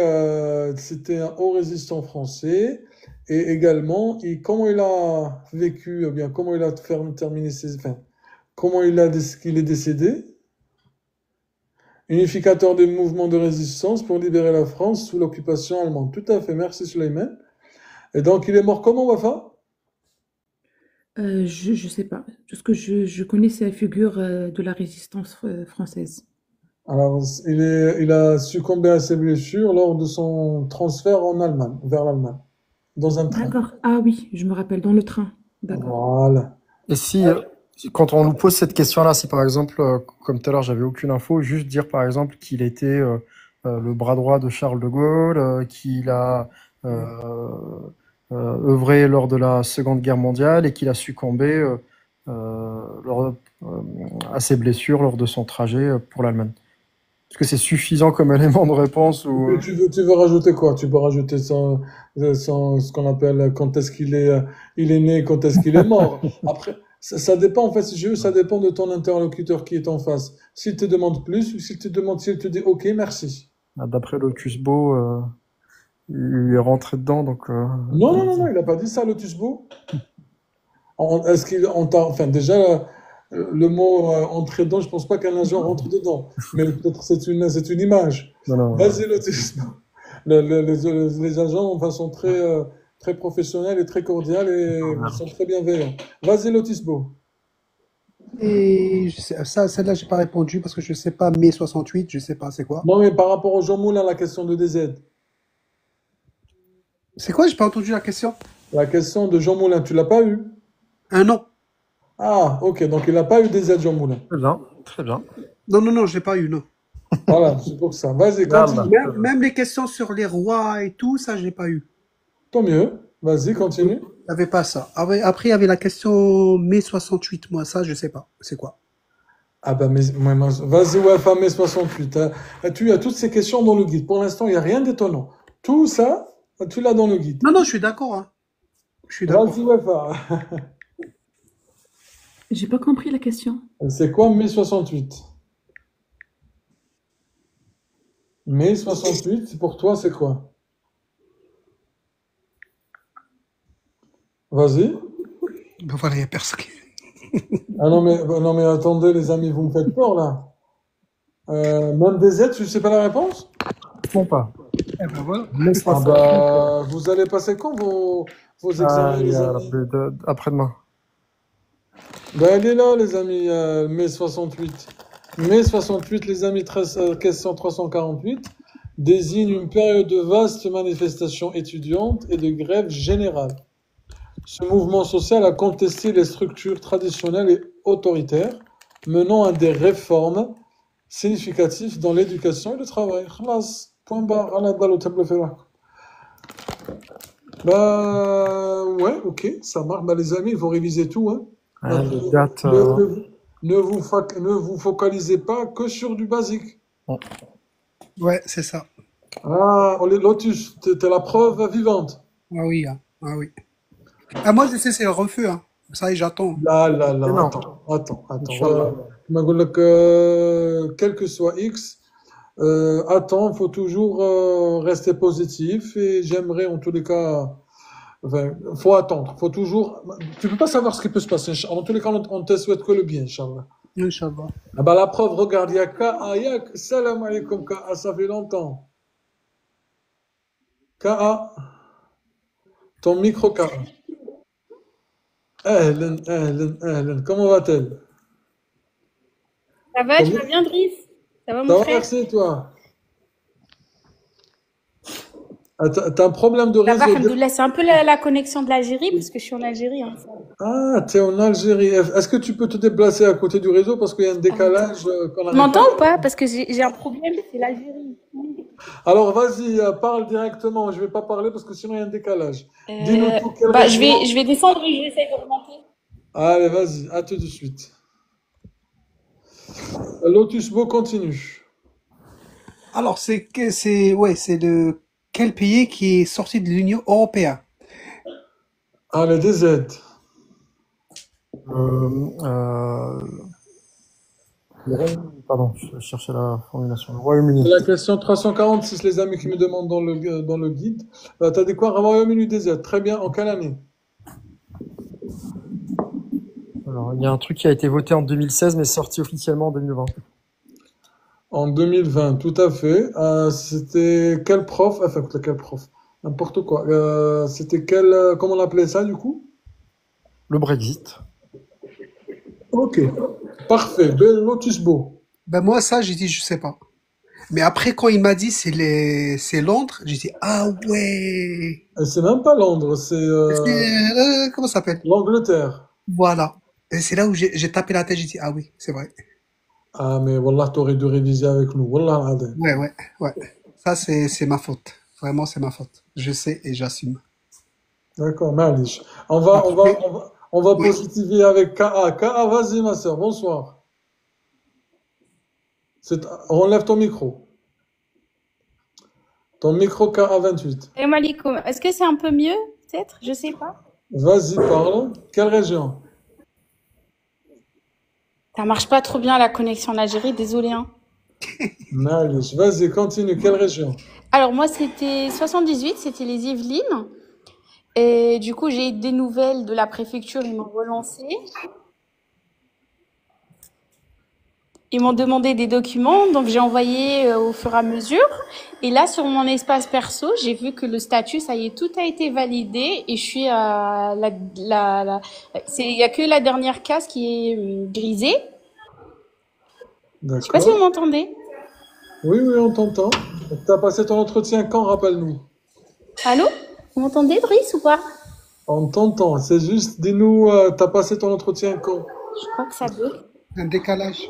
c'était un haut résistant français. Et également, comment il a vécu, eh bien, comment il a terminé comment qu'il est décédé? Unificateur des mouvements de résistance pour libérer la France sous l'occupation allemande. Tout à fait, merci Suleiman. Et donc, il est mort comment, Wafa? Je sais pas. Tout ce que je connais, c'est la figure de la résistance française. Alors, il a succombé à ses blessures lors de son transfert en Allemagne, vers l'Allemagne, dans un train. D'accord. Ah oui, je me rappelle, dans le train. D'accord. Voilà. Et si, quand on nous pose cette question-là, si par exemple, comme tout à l'heure, j'avais aucune info, juste dire par exemple qu'il était le bras droit de Charles de Gaulle, qu'il a œuvré lors de la Seconde Guerre mondiale et qu'il a succombé à ses blessures lors de son trajet pour l'Allemagne. Est-ce que c'est suffisant comme élément de réponse ou... Tu veux rajouter quoi? Tu peux rajouter ce qu'on appelle quand est-ce qu'il est né, quand est-ce qu'il est mort. Après, ça dépend, en fait, si je veux, ça dépend de ton interlocuteur qui est en face. S'il te demande plus ou s'il te dit OK, merci. D'après Lotus Beau, il est rentré dedans, donc... Non, il n'a pas dit ça, Lotus Beau. Est-ce enfin, déjà, le mot entrer dedans, je pense pas qu'un agent rentre dedans. Mais peut-être c'est une image. Non. Vas-y, Lotus. Les agents, enfin, sont très professionnels et très cordiaux et sont très bienveillants. Vas-y, Lotus Beau. Et celle-là, j'ai pas répondu parce que je sais pas, mai 68, je sais pas, c'est quoi? Non, mais par rapport au Jean Moulin, la question de DZ. C'est quoi? J'ai pas entendu la question. La question de Jean Moulin, tu l'as pas eu? Non. Ah, ok, donc il n'a pas eu DZ Jean Moulin. Très bien. Non, je l'ai pas eu, non. Voilà, c'est pour ça. Vas-y, continue. Même les questions sur les rois et tout, ça, j'ai pas eu. Tant mieux. Vas-y, continue. Il n'y avait pas ça. Après, il y avait la question mai 68, moi, ça, je sais pas. C'est quoi? Ah bah, vas-y, Wafa, mai 68. Hein. Tu as toutes ces questions dans le guide. Pour l'instant, il n'y a rien d'étonnant. Tout ça, tu l'as dans le guide. Non, je suis d'accord. Hein. Je suis d'accord. Vas-y, Wafa. J'ai pas compris la question. C'est quoi mai 68? Mai 68, pour toi, c'est quoi? Vas-y. Ben voilà, il n'y a personne. Ah non, mais attendez, les amis, vous me faites peur, là. Même des Z, tu sais pas la réponse? Non, pas. Eh ben voilà. Mai Ah 68. bah, vous allez passer quand vos examens, les amis? Après-demain. Ben, elle est là, les amis, mai 68. Mai 68, les amis, question 348, désigne une période de vastes manifestations étudiantes et de grève générale. Ce mouvement social a contesté les structures traditionnelles et autoritaires, menant à des réformes significatives dans l'éducation et le travail. Khalas, point barre, ala dalle au tableau fait là. Bah, ouais, ok, ça marche. Bah, les amis, il faut réviser tout, hein. Les dates. Ne vous focalisez pas que sur du basique. Ouais, c'est ça. Ah, Lotus, t'es la preuve vivante. Ah oui. Hein. Ah oui. Ah, moi, je sais, c'est le refus. Hein. Ça y est, j'attends. Là, Non. attends. Inch'Allah. Quel que soit X, attends, faut toujours rester positif et j'aimerais en tous les cas, enfin, faut attendre, faut toujours, tu peux pas savoir ce qui peut se passer. En tous les cas, on te souhaite que le bien, Inch'Allah. Inch'Allah. Ah bah, la preuve, regarde, il y a Ka'a, salam alaikum Ka'a, ça fait longtemps. Ka'a, ton micro Ka'a. Ahlan, comment va-t-elle? Ça va, tu vas bien, Driss? Ça va, Ça mon va, frère? merci, toi. Ah, t'as un problème de Ça va, réseau. alhamdoulilah. C'est un peu la connexion de l'Algérie, parce que je suis en Algérie. Hein. Ah, t'es en Algérie. Est-ce que tu peux te déplacer à côté du réseau parce qu'il y a un décalage qu'on Tu n'arrive m'entends pas. ou pas? Parce que j'ai un problème, c'est l'Algérie. Alors, vas-y, parle directement. Je vais pas parler parce que sinon il y a un décalage. Dis-nous pour quelle Bah, région. je vais descendre et je vais essayer de remonter. Allez, vas-y, à tout de suite. Lotus Beau continue. Alors, c'est de quel pays qui est sorti de l'Union européenne? Allez, des aides. Pardon, je cherchais la formulation. Le Royaume-Uni. C'est la question 346, les amis qui me demandent dans le guide. T'as dit quoi? Royaume-Uni des aides. Très bien. En quelle année? Alors, il y a un truc qui a été voté en 2016, mais sorti officiellement en 2020. En 2020, tout à fait. C'était quel prof? Enfin, quel prof? N'importe quoi. C'était comment on appelait ça du coup? Le Brexit. Ok. Parfait. Bel Lotus Beau. Ben moi, ça, j'ai dit, je sais pas. Mais après, quand il m'a dit c'est Londres, j'ai dit, ah ouais. Et c'est même pas Londres, c'est Comment ça s'appelle? l'Angleterre. Voilà. Et c'est là où j'ai tapé la tête, j'ai dit, ah oui, c'est vrai. Ah, mais Wallah, t'aurais dû réviser avec nous. Wallah, Adem. Ouais. Ça, c'est ma faute. Vraiment, c'est ma faute. Je sais et j'assume. D'accord, Malish. On va Oui. positiver avec Ka. Ka, vas-y, ma soeur. Bonsoir. Enlève ton micro. Ton micro KA28. Salam alaikum. Est-ce que c'est un peu mieux, peut-être? Je sais pas. Vas-y, parle. Quelle région? Ça marche pas trop bien la connexion en Algérie, désolé. Hein. Malish. Vas-y, continue. Quelle région? Alors moi, c'était 78, c'était les Yvelines. Et du coup, j'ai eu des nouvelles de la préfecture, ils m'ont relancé. Ils m'ont demandé des documents, donc j'ai envoyé au fur et à mesure. Et là, sur mon espace perso, j'ai vu que le statut, ça y est, tout a été validé. Et je suis à il y a que la dernière case qui est grisée. Je sais pas si vous D'accord. m'entendez. Oui, on t'entend. T'as passé ton entretien quand, rappelle-nous? Allô? Vous m'entendez, Driss, ou pas? On t'entend. C'est juste, dis-nous, t'as passé ton entretien quand? Je crois que ça bug. Un décalage.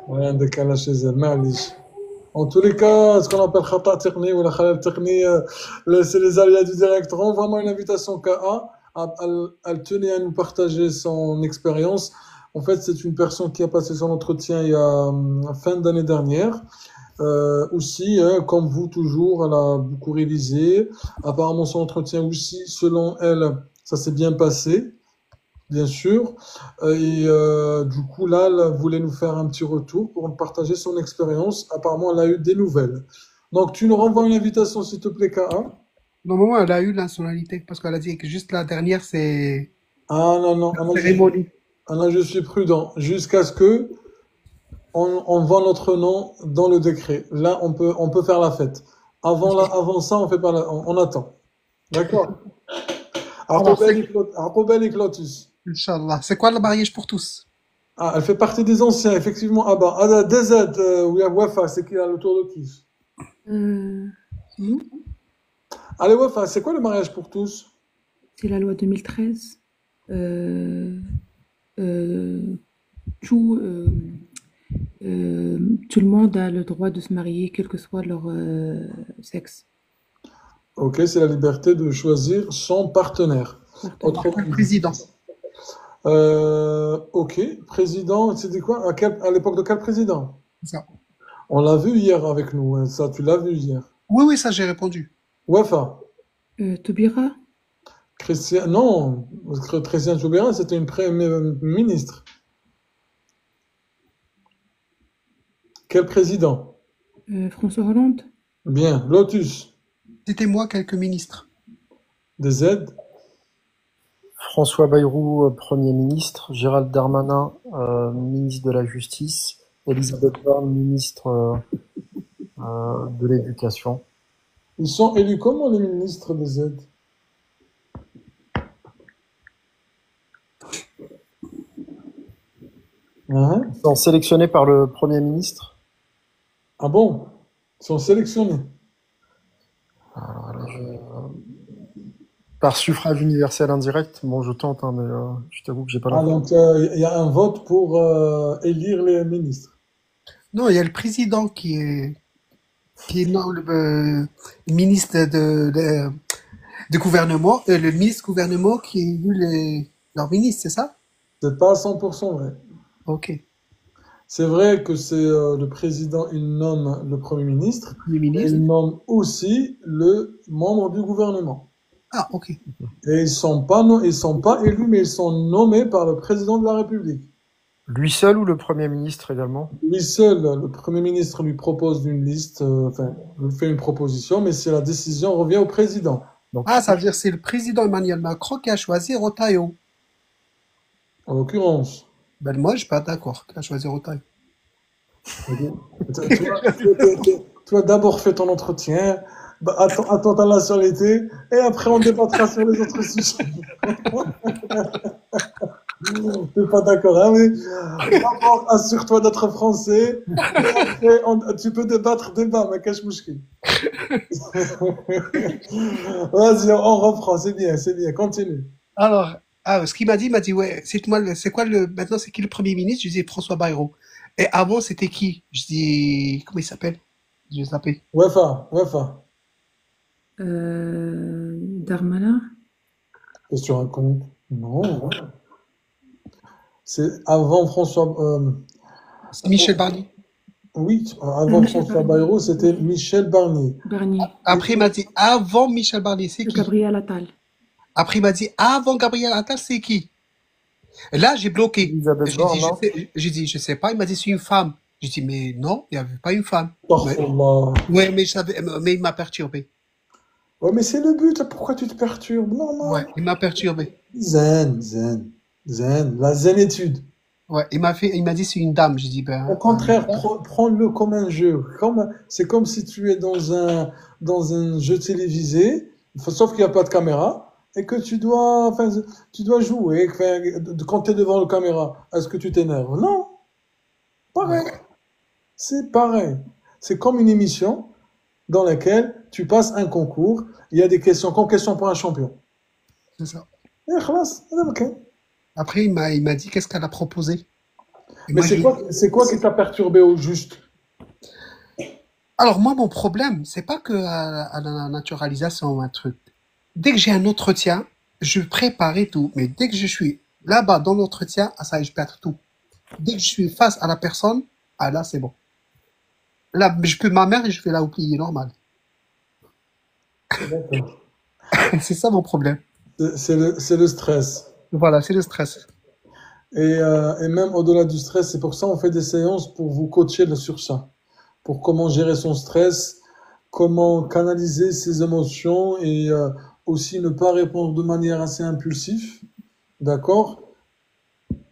Ouais, un décalage chez elle. Malish. En tous les cas, ce qu'on appelle khata technique ou la khalal technique, c'est les aléas du direct. Renvoie-moi une invitation KA. Elle tenait à nous partager son expérience. En fait, c'est une personne qui a passé son entretien il y a fin d'année dernière. Aussi, comme vous toujours, elle a beaucoup révisé. Apparemment, son entretien aussi, selon elle, ça s'est bien passé, bien sûr. Du coup, là, elle voulait nous faire un petit retour pour nous partager son expérience. Apparemment, elle a eu des nouvelles. Donc, tu nous renvoies une invitation, s'il te plaît, K1. Normalement, elle a eu la nationalité parce qu'elle a dit que juste la dernière, c'est Ah non, non, la cérémonie. je suis prudent. Jusqu'à ce que on voit notre nom dans le décret. Là, on peut faire la fête. Avant ça, on fait pas on attend. D'accord? Alors, Arpobel et Clotus. Inch'Allah. C'est quoi le mariage pour tous? Ah, elle fait partie des anciens, effectivement. Ah bah, DZ, we have Wafa, c'est qui a le tour de tous. Non, Allez, Wafa, c'est quoi le mariage pour tous? c'est la loi 2013. Tout, tout le monde a le droit de se marier, quel que soit leur sexe. Ok, c'est la liberté de choisir son partenaire. Partenaire. Le président. Ok, président, c'était quoi? À l'époque de quel président? C'est ça. On l'a vu hier avec nous, hein, ça, tu l'as vu hier. Oui, oui, ça, j'ai répondu. Wafa, Taubira, Non, Christian Taubira, c'était une ministre. Quel président? François Hollande, Bien, Lotus, C'était moi, quelques ministres. DZ, François Bayrou, Premier ministre, Gérald Darmanin, ministre de la Justice, Elisabeth Borne, ministre de l'Éducation. ils sont élus comment les ministres DZ? Hein? Ils sont sélectionnés par le Premier ministre. Ah bon? Ils sont sélectionnés. Par suffrage universel indirect. Bon, je tente, hein, mais je t'avoue que j'ai pas Ah, l'info. donc il y a un vote pour élire les ministres. Non, il y a le président qui est non, le ministre de gouvernement, le ministre gouvernement qui est élu leur ministre, c'est ça? C'est pas à 100% vrai. Ok. C'est vrai que c'est le président, il nomme le Premier ministre, Le et ministre. il nomme aussi le membre du gouvernement. Ah, ok. Et ils sont pas élus, mais ils sont nommés par le président de la République. Lui seul ou le Premier ministre également? Lui seul, le Premier ministre lui propose une liste, lui fait une proposition, mais c'est la décision revient au président. Donc, Ah, ça veut dire que c'est le président Emmanuel Macron qui a choisi Rotaillot. En l'occurrence. Ben moi, je suis pas d'accord qu'il a choisi Rotaillot. Toi, d'abord fais ton entretien, bah, attends ta nationalité, et après on débattra sur les autres sujets. T'es pas d'accord, hein, mais d'abord assure-toi d'être français, et après tu peux débat, mais cache mouchki. Vas-y, on reprend, c'est bien, continue. Alors, ce qu'il m'a dit, ouais, c'est quoi maintenant, c'est qui le Premier ministre? Je dis François Bayrou. Et avant, c'était qui? Je dis, comment il s'appelle? Je sais pas. Wafa, Darmanin, qu'est-ce que tu racontes? Non. C'est avant François, C'est Michel Barnier. oui, avant Michel François Barnier. Bayrou, c'était Michel Barnier. Barnier, Après, il m'a dit, avant Michel Barnier, c'est qui? Gabriel Attal. Après, il m'a dit, avant Gabriel Attal, c'est qui? Et là, j'ai bloqué. Elisabeth Borne, non? J'ai dit, je sais pas. Il m'a dit, c'est une femme. J'ai dit, mais non, il n'y avait pas une femme. Astaghfirullah. Ouais, mais il m'a perturbé. Ouais, mais c'est le but, pourquoi tu te perturbes? Non. Ouais, il m'a perturbé. Zen. La zénétude. Ouais, il m'a dit, c'est une dame. J'ai dit, ben. Au contraire, prends-le comme un jeu. C'est comme si tu es dans un jeu télévisé, sauf qu'il n'y a pas de caméra, et que tu dois jouer. Quand tu es devant la caméra, est-ce que tu t'énerves? Non. Pareil. C'est pareil. C'est comme une émission dans laquelle tu passes un concours, il y a des questions, comme question pour un champion. C'est ça. Et khalas, ok. Après, il m'a dit, qu'est-ce qu'elle a proposé? Et Mais moi, c'est quoi qui t'a perturbé au juste? Alors, moi, mon problème, c'est pas que à la naturalisation ou un truc. Dès que j'ai un entretien, je prépare et tout. Mais dès que je suis Là-bas, dans l'entretien, ah, ça y est, je perds tout. Dès que je suis face à la personne, ah là, c'est bon. Là, je peux ma mère et je vais la oublier, normal. D'accord. C'est ça mon problème. C'est le stress. Voilà, c'est le stress. Et même au-delà du stress, c'est pour ça on fait des séances pour vous coacher sur ça. Pour comment gérer son stress, comment canaliser ses émotions et aussi ne pas répondre de manière assez impulsive, d'accord?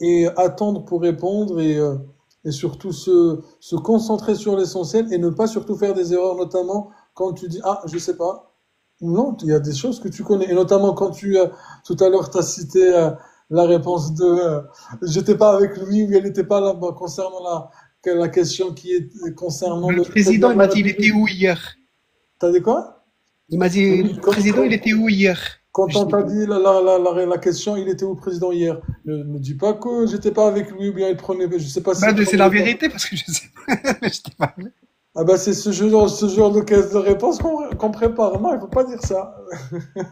Et attendre pour répondre et surtout se concentrer sur l'essentiel et ne pas surtout faire des erreurs, notamment quand tu dis ah je sais pas. Non, il y a des choses que tu connais et notamment quand tout à l'heure tu as cité la réponse de j'étais pas avec lui ou elle n'était pas là concernant la question qui est concernant Le le président, président il de la m'a dit, il était République. où hier? T'as dit quoi? Il m'a dit, le Quand, président, il quand, était où hier? quand Je on dis, t'a dit la question, il était où le président hier? Ne dis pas que j'étais pas avec lui ou bien il prenait, je sais pas s'il c'est prenait la le temps. vérité parce que je sais pas. J'étais pas là. Ah bah c'est ce genre de caisse de réponse qu'on prépare. Non, il faut pas dire ça.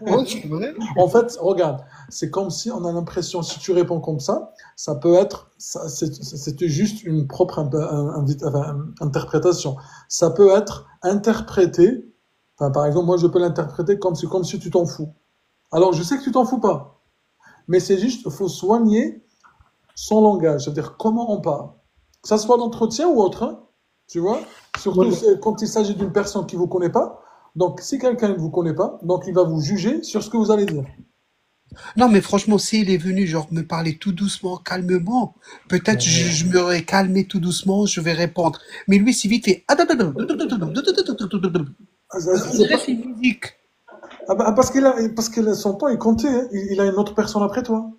Oh, c'est vrai. En fait, regarde, c'est comme si on a l'impression, si tu réponds comme ça peut être, c'est juste une propre interprétation. Ça peut être interprété, enfin, par exemple, moi je peux l'interpréter comme si tu t'en fous. Alors je sais que tu t'en fous pas, mais c'est juste, faut soigner son langage, c'est-à-dire comment on parle. Que ça soit d'entretien ou autre, hein, tu vois, surtout Ouais. quand il s'agit d'une personne qui vous connaît pas. Donc, si quelqu'un ne vous connaît pas, donc il va vous juger sur ce que vous allez dire. Non, mais franchement, s'il est venu, genre, me parler tout doucement, calmement, peut-être je m'aurais calmé tout doucement, je vais répondre. Mais lui, c'est vite fait. Ah, On dirait c'est une musique. parce que son temps est compté, hein. Il a une autre personne après toi.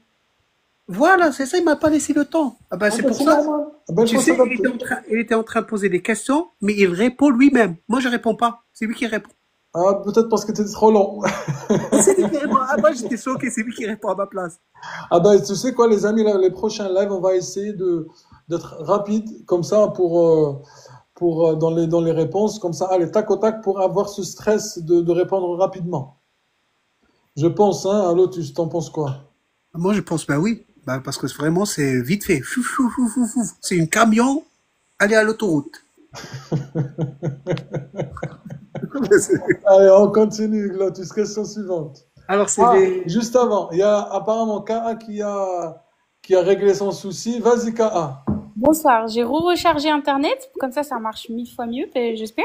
Voilà, c'est ça, il m'a pas laissé le temps. Ah bah, Ah c'est ben, pour c'est ça. normal. Ah ben, il Tu faut sais, s'adapter. il était en train de poser des questions, mais il répond lui-même. Moi, je réponds pas. C'est lui qui répond. Ah, peut-être parce que tu étais trop long. C'est lui qui répond. Ah, moi, j'étais choqué, c'est lui qui répond à ma place. Ah ben, tu sais quoi, les amis, là, les prochains lives, on va essayer d'être rapide, comme ça, pour dans les réponses, comme ça, allez, tac au tac, pour avoir ce stress de répondre rapidement. Je pense, hein, allô, tu t'en penses quoi? Moi, je pense, bah oui. Bah, parce que vraiment, c'est vite fait. Fou, fou, fou, fou, fou. C'est une camion, aller à l'autoroute. Allez, on continue, Lotus, question suivante. Alors, c'est Ah, les... juste avant, il y a apparemment Ka qui a réglé son souci. Vas-y, Ka. Bonsoir, j'ai rechargé Internet, comme ça marche 1000 fois mieux, j'espère.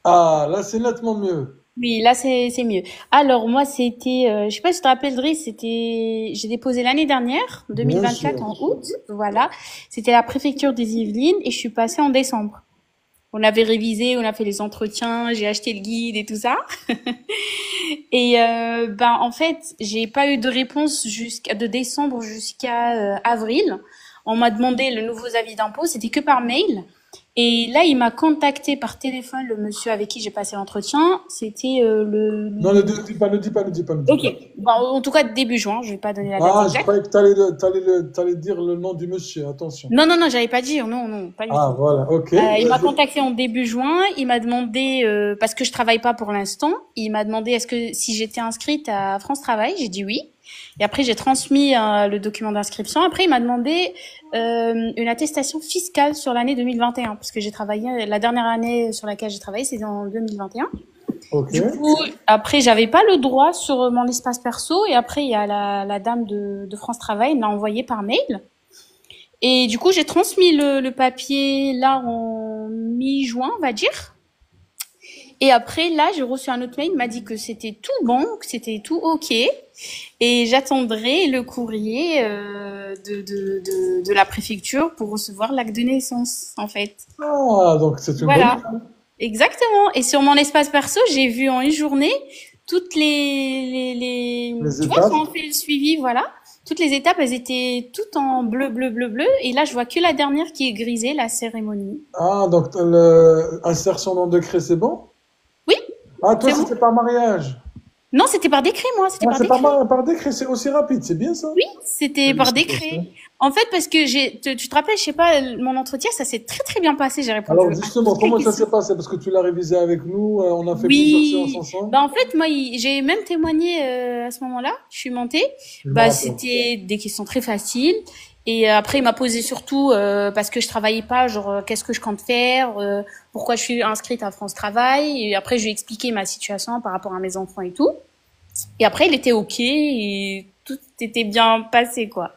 Ah, là, c'est nettement mieux. Oui, là c'est mieux. Alors moi c'était, je sais pas si tu te rappelles Driss, j'ai déposé l'année dernière, Bien 2024 sûr. en août, voilà. C'était la préfecture des Yvelines et je suis passée en décembre. On avait révisé, on a fait les entretiens, j'ai acheté le guide et tout ça. Et en fait, j'ai pas eu de réponse de décembre jusqu'à avril. On m'a demandé le nouveau avis d'impôt, c'était que par mail. Et là, il m'a contacté par téléphone, le monsieur avec qui j'ai passé l'entretien. C'était Non, ne dis pas, ne dis pas, ne dis pas, ne dis Ok. pas. Bon, en tout cas, début juin. Je vais pas donner la date Ah, je exacte. croyais que t'allais dire le nom du monsieur, attention. Non, j'allais pas dire. Non, pas du Ah, tout. voilà, ok. Il m'a Vas-y. contacté en début juin. Il m'a demandé, parce que je travaille pas pour l'instant, il m'a demandé si j'étais inscrite à France Travail. J'ai dit oui. Et après, j'ai transmis le document d'inscription. Après, il m'a demandé une attestation fiscale sur l'année 2021, parce que j'ai travaillé, la dernière année sur laquelle j'ai travaillé, c'est en 2021. Ok. Du coup, après, j'avais pas le droit sur mon espace perso. Et après, il y a la dame de France Travail, elle m'a envoyé par mail. Et du coup, j'ai transmis le papier là en mi-juin, on va dire. Et après, là, j'ai reçu un autre mail, il m'a dit que c'était tout bon, que c'était tout OK. Et j'attendrai le courrier de la préfecture pour recevoir l'acte de naissance, en fait. Ah, donc c'est une Voilà. bonne nouvelle. Exactement. Et sur mon espace perso, j'ai vu en une journée toutes Les tu vois, étapes. quand on fait le suivi, voilà. Toutes les étapes, elles étaient toutes en bleu, bleu, bleu, bleu. Et là, je vois que la dernière qui est grisée, la cérémonie. Ah, donc insertion dans décret, c'est bon? Oui, Ah, toi, c'est bon. c'était par mariage. Non, c'était par décret, moi, c'était Ah, par c'est pas décret. mal, par décret, c'est aussi rapide, c'est bien ça? Oui, c'était par décret. Félicitations. En fait, parce que tu te rappelles, je sais pas, mon entretien, ça s'est très très bien passé. J'ai répondu Alors à justement, toutes les comment ça questions. s'est passé? Parce que tu l'as révisé avec nous, on a fait plusieurs séances Oui, ensemble. bah en fait, moi, j'ai même témoigné à ce moment-là. Je suis montée. Je me Bah, rappelle. c'était des questions très faciles. Et après, il m'a posé surtout parce que je travaillais pas, genre qu'est-ce que je compte faire, pourquoi je suis inscrite à France Travail. Et après, je lui ai expliqué ma situation par rapport à mes enfants et tout. Et après, il était OK et tout était bien passé, quoi.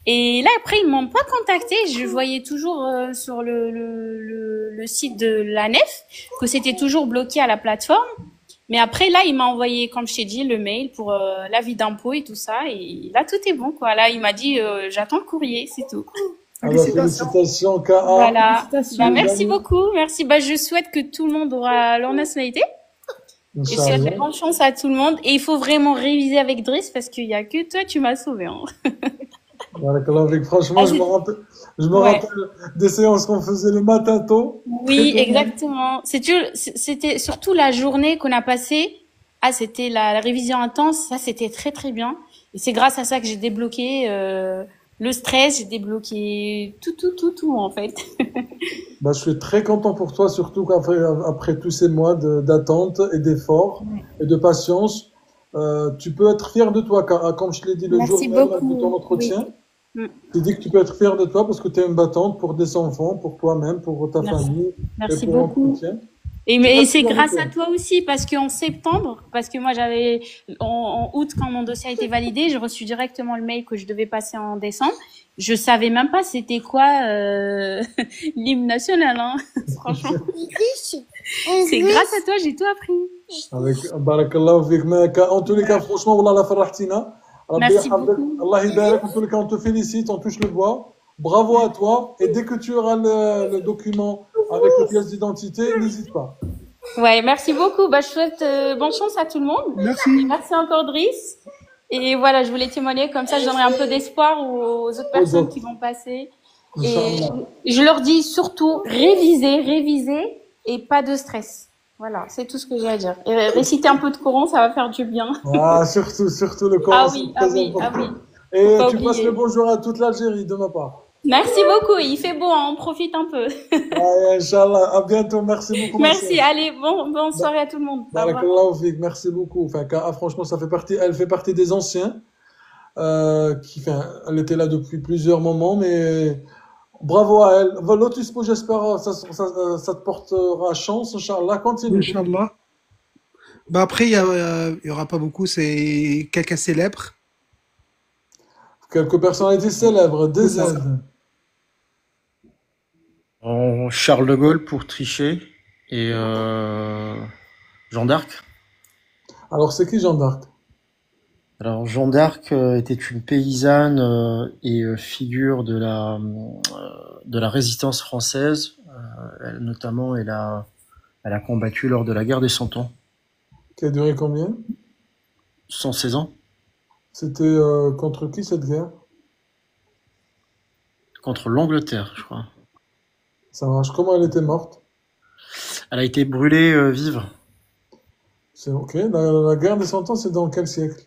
Et là, après, ils m'ont pas contacté. Je voyais toujours sur le site de l'ANEF que c'était toujours bloqué à la plateforme. Mais après, là, il m'a envoyé, comme je t'ai dit, le mail pour l'avis d'impôt et tout ça. Et là, tout est bon, quoi. Là, il m'a dit, j'attends le courrier, c'est tout. Alors Félicitations. félicitations, Ka. Voilà. Bah, Félicitations. merci beaucoup. Merci. Bah, je souhaite que tout le monde aura leur nationalité. Et je souhaite Inch'Allah. bonne chance à tout le monde. Et il faut vraiment réviser avec Driss parce qu'il y a que toi, tu m'as sauvé, hein. Barakallahu fik. Franchement, Ah, je me ouais. rappelle des séances qu'on faisait le matin tôt. Très Oui, tôt. exactement. C'était surtout la journée qu'on a passée. Ah, c'était la révision intense. Ça, c'était très, très bien. Et c'est grâce à ça que j'ai débloqué le stress, j'ai débloqué tout, en fait. Bah, je suis très content pour toi, surtout après tous ces mois d'attente et d'efforts et de patience. Tu peux être fier de toi, car, comme je te l'ai dit le jour Merci même de ton beaucoup. Oui. entretien. Mm. Tu dis que tu peux être fier de toi parce que tu es une battante pour des enfants, pour toi-même, pour ta Merci. famille et Merci pour beaucoup. l'entretien. Et, Tu peux mais être c'est fier de grâce toi. à toi aussi, parce qu'en septembre, parce que moi j'avais, en août, quand mon dossier a été validé, j'ai reçu directement le mail que je devais passer en décembre. Je savais même pas c'était quoi l'hymne national, hein. Franchement. C'est grâce à toi, j'ai tout appris. Avec barakallahu fik. En tous les cas, franchement, wallah la farahtina. Rabbi Merci yahfazek. beaucoup. Allah yabarak. En tous les cas, on te félicite, on touche le bois. Bravo à toi. Et dès que tu auras le document avec les pièces d'identité, n'hésite pas. Ouais, merci beaucoup. Bah, je souhaite bonne chance à tout le monde. Et Merci. merci encore, Driss. Et voilà, je voulais témoigner, comme ça je donnerai un peu d'espoir aux autres Aux personnes autres. qui vont passer. Et Inch'Allah. je leur dis surtout, réviser et pas de stress. Voilà, c'est tout ce que j'ai à dire. Et réciter un peu de Coran, ça va faire du bien. Ah, surtout le Coran, Ah c'est oui, très ah oui, important. ah oui. Et Faut pas tu passes le oublier. bonjour à toute l'Algérie de ma part. Merci beaucoup, il fait beau, hein, on profite un peu. Allez, Inch'Allah. À bientôt. Merci beaucoup, ma Merci, sœur. allez, bonne soirée à tout le monde. Au revoir. Barakallahu fik. Merci beaucoup. Enfin, franchement, elle fait partie des anciens. Elle était là depuis plusieurs moments, mais bravo à elle. Lotus, j'espère, ça te portera chance, Inch'Allah. Continue. Inch'Allah. Bah après, il y aura pas beaucoup, c'est quelqu'un célèbre. Quelques personnalités célèbres, C'est des ça. aides. Charles de Gaulle pour tricher et Jeanne d'Arc. Alors, c'est qui Jeanne d'Arc? Alors Jeanne d'Arc était une paysanne et figure de la résistance française. Notamment, elle a combattu lors de la guerre des 100 ans, Qui a duré combien? 116 ans, C'était contre qui cette guerre? contre l'Angleterre, je crois. Ça marche. Comment elle était morte? Elle a été brûlée vive. C'est ok. La guerre des 100 ans, c'est dans quel siècle?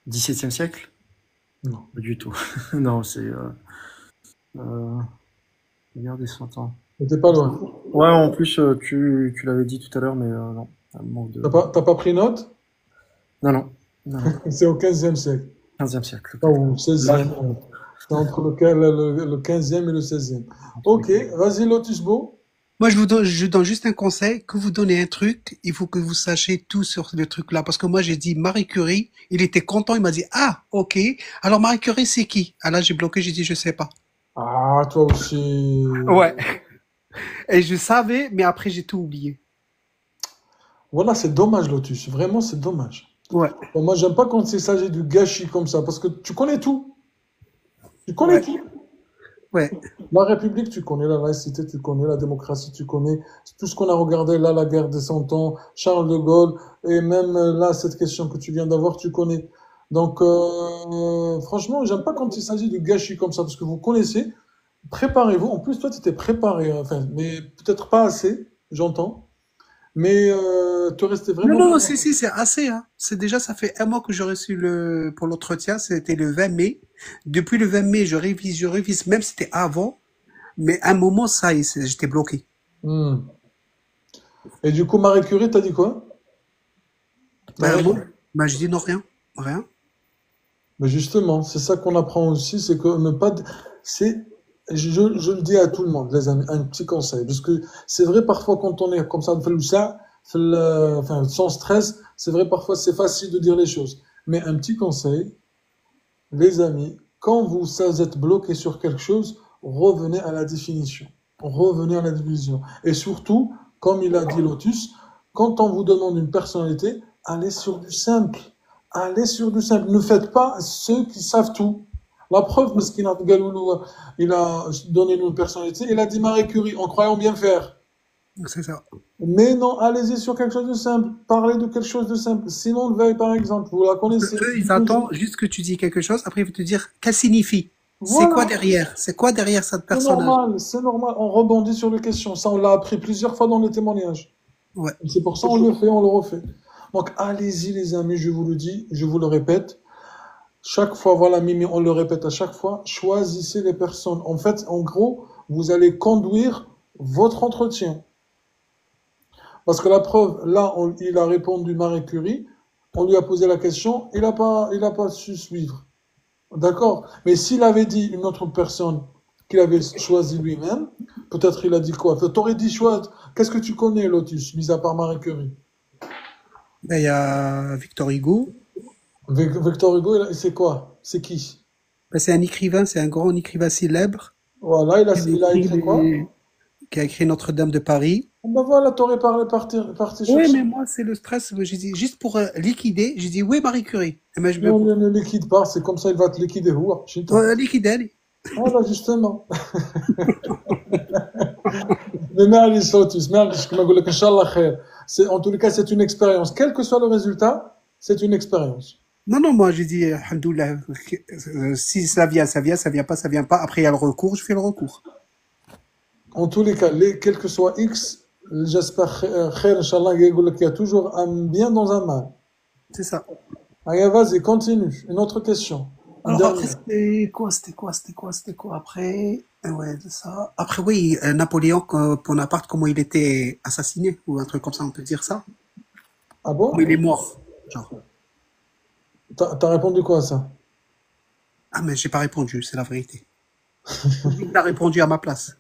17e siècle? Non. Pas du tout. Non, c'est la guerre des 100 ans. T'es pas loin. Ouais, en plus, tu l'avais dit tout à l'heure, mais non. Un manque de... T'as pas pris note? Non. C'est au 15e siècle. 15e siècle. Oh, ou 16e. C'est entre le 15e et le 16e. Ok, vas-y, Lotus Beau. Moi, je donne juste un conseil. Que vous donnez un truc, il faut que vous sachiez tout sur le truc-là. Parce que moi, j'ai dit Marie Curie. Il était content. Il m'a dit, ah, ok. Alors, Marie Curie, c'est qui? Ah là, j'ai bloqué. J'ai dit, je sais pas. Ah, toi aussi. Ouais. Et je savais, mais après, j'ai tout oublié. Voilà, c'est dommage, Lotus. Vraiment, c'est dommage. Ouais. Bon, moi, j'aime pas quand il s'agit du gâchis comme ça, parce que tu connais tout. Tu connais Ouais. tout. Ouais. La République, tu connais, la laïcité, tu connais, la démocratie, tu connais. Tout ce qu'on a regardé là, la guerre des 100 ans, Charles de Gaulle, et même là, cette question que tu viens d'avoir, tu connais. Donc, franchement, j'aime pas quand il s'agit de gâchis comme ça, parce que vous connaissez. Préparez-vous. En plus, toi, tu étais préparé, enfin, mais peut-être pas assez, j'entends. mais te restais Non, vraiment non, pas. si, c'est assez, hein. C'est déjà, ça fait un mois que j'ai reçu pour l'entretien, c'était le 20 mai. Depuis le 20 mai, je révise, même si c'était avant, mais à un moment, ça y est, j'étais bloqué. Hmm. Et du coup, Marie Curie, t'as dit quoi? T'as Ben, moi, rien? ben, je dis non, rien, rien. Mais justement, c'est ça qu'on apprend aussi, c'est que ne pas, c'est, je le dis à tout le monde, les amis, un petit conseil, parce que c'est vrai parfois quand on est comme ça, enfin, sans stress, c'est vrai parfois c'est facile de dire les choses. Mais un petit conseil, les amis, quand vous êtes bloqué sur quelque chose, revenez à la définition. Revenez à la définition. Et surtout, comme il a dit Lotus, quand on vous demande une personnalité, allez sur du simple. Allez sur du simple. Ne faites pas ceux qui savent tout. La preuve, Meskina Galoulou, il a donné une personnalité, il a dit Marie Curie, en croyant bien faire. C'est ça. Mais non, allez-y sur quelque chose de simple. Parlez de quelque chose de simple. Simone Veil, par exemple, vous la connaissez. Eux, ils attendent juste que tu dis quelque chose, après ils vont te dire qu'elle signifie. C'est quoi Voilà. derrière? C'est quoi derrière cette C'est personnage? normal, c'est normal. On rebondit sur les questions. Ça, on l'a appris plusieurs fois dans les témoignages. Ouais. Et c'est pour ça qu'on le fait, on le refait. Donc, allez-y, les amis, je vous le dis, je vous le répète. Chaque fois, voilà, Mimi, on le répète à chaque fois. Choisissez les personnes. En fait, en gros, vous allez conduire votre entretien. Parce que la preuve, là, il a répondu Marie Curie. On lui a posé la question. Il a pas su suivre. D'accord? Mais s'il avait dit une autre personne qu'il avait choisi lui-même, peut-être il a dit quoi? T'aurais dit chouette. Qu'est-ce que tu connais, Lotus, mis à part Marie Curie? Ben, il y a Victor Hugo. Victor Hugo, c'est quoi? C'est qui? Ben, c'est un écrivain, c'est un grand écrivain célèbre Voilà, il a écrit écrit quoi? qui a écrit Notre-Dame de Paris. Ben voilà, t'aurais parti Oui, chercher. mais moi, c'est le stress. J'ai dit, juste pour liquider, j'ai dit, oui, Marie Curie. Et ben, je Non, me... ne liquide pas, c'est comme ça, il va te liquider. Ouah, chut. liquider, allez. Voilà, justement. Mais معليش Lotus, معليش كما نقول لك إن شاء الله خير. En tous les cas, c'est une expérience. Quel que soit le résultat, c'est une expérience. Non, non, moi, j'ai dit, alhamdoulilah, si ça vient, ça vient, ça vient pas, ça vient pas. Après, il y a le recours, je fais le recours. En tous les cas, quel que soit X, j'espère خير إن شاء الله. يقول لك il y a toujours un bien dans un mal. C'est ça. Allez, vas-y, continue. Une autre question. Une Alors après, dernière. c'était quoi après? Ouais, c'est ça. Après, oui, Napoléon Bonaparte, comment il était assassiné, ou un truc comme ça, on peut dire ça. Ah bon? Comment il est mort, genre. T'as répondu quoi à ça? Ah, mais j'ai pas répondu, c'est la vérité. Il a répondu à ma place.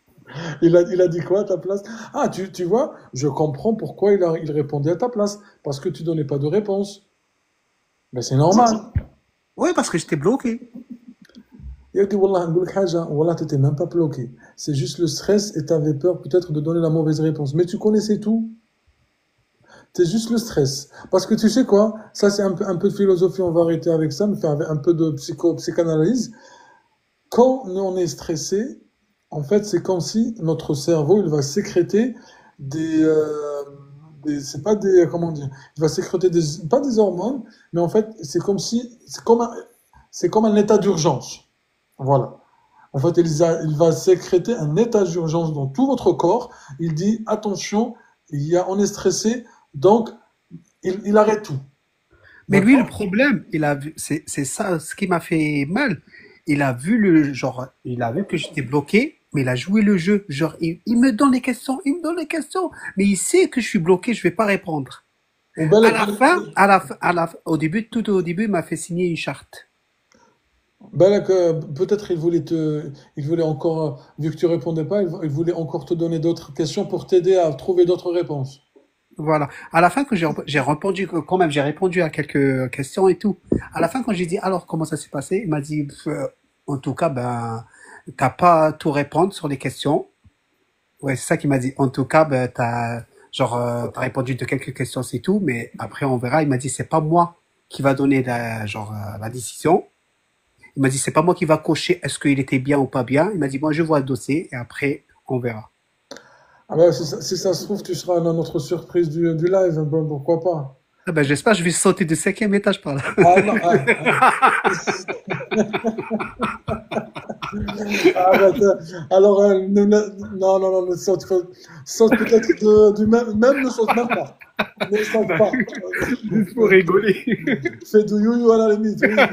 Il a dit quoi à ta place? Ah, tu vois, je comprends pourquoi il répondait à ta place. Parce que tu donnais pas de réponse. Mais c'est normal. Oui, parce que j'étais bloqué. Il a dit, Wallah, نقول لك حاجة, Wallah, t'étais même pas bloqué. C'est juste le stress et t'avais peur peut-être de donner la mauvaise réponse. Mais tu connaissais tout. C'est juste le stress. Parce que tu sais quoi? Ça, c'est un peu de philosophie, on va arrêter avec ça, mais faire un peu de psychanalyse. Quand on est stressé, en fait, c'est comme si notre cerveau, il va sécréter c'est pas des, comment dire, il va sécréter pas des hormones, mais en fait, c'est comme un état d'urgence. Voilà. En fait, il va sécréter un état d'urgence dans tout votre corps. Il dit, attention, on est stressé, donc, il arrête tout. Mais lui, le D'accord? problème, il a vu, c'est ça, ce qui m'a fait mal. Il a vu il a vu que j'étais bloqué, mais il a joué le jeu. Genre, il me donne les questions, mais il sait que je suis bloqué, je vais pas répondre. Ou bien, Au début, tout au début, il m'a fait signer une charte. peut-être il voulait encore, vu que tu répondais pas, il voulait encore te donner d'autres questions pour t'aider à trouver d'autres réponses. Voilà. À la fin, que j'ai répondu, quand même, j'ai répondu à quelques questions et tout. À la fin, quand j'ai dit, alors, comment ça s'est passé? Il m'a dit, en tout cas, ben, t'as pas à tout répondre sur les questions. Ouais, c'est ça qu'il m'a dit. En tout cas, ben, t'as répondu de quelques questions, c'est tout, mais après, on verra. Il m'a dit, c'est pas moi qui va donner la décision. Il m'a dit, c'est pas moi qui va cocher est-ce qu'il était bien ou pas bien. Il m'a dit, moi, je vois le dossier et après, on verra. Ah ben, si ça se trouve, tu seras dans notre surprise du live. Bon, pourquoi pas? Ah ben, j'espère, je vais sauter du 5e étage par là. Ah non, Ah, bah, alors, non, non, non, saute peut-être même ne saute même pas. Ne saute pas. Il faut rigoler. Fais du you à la limite. Oui, mais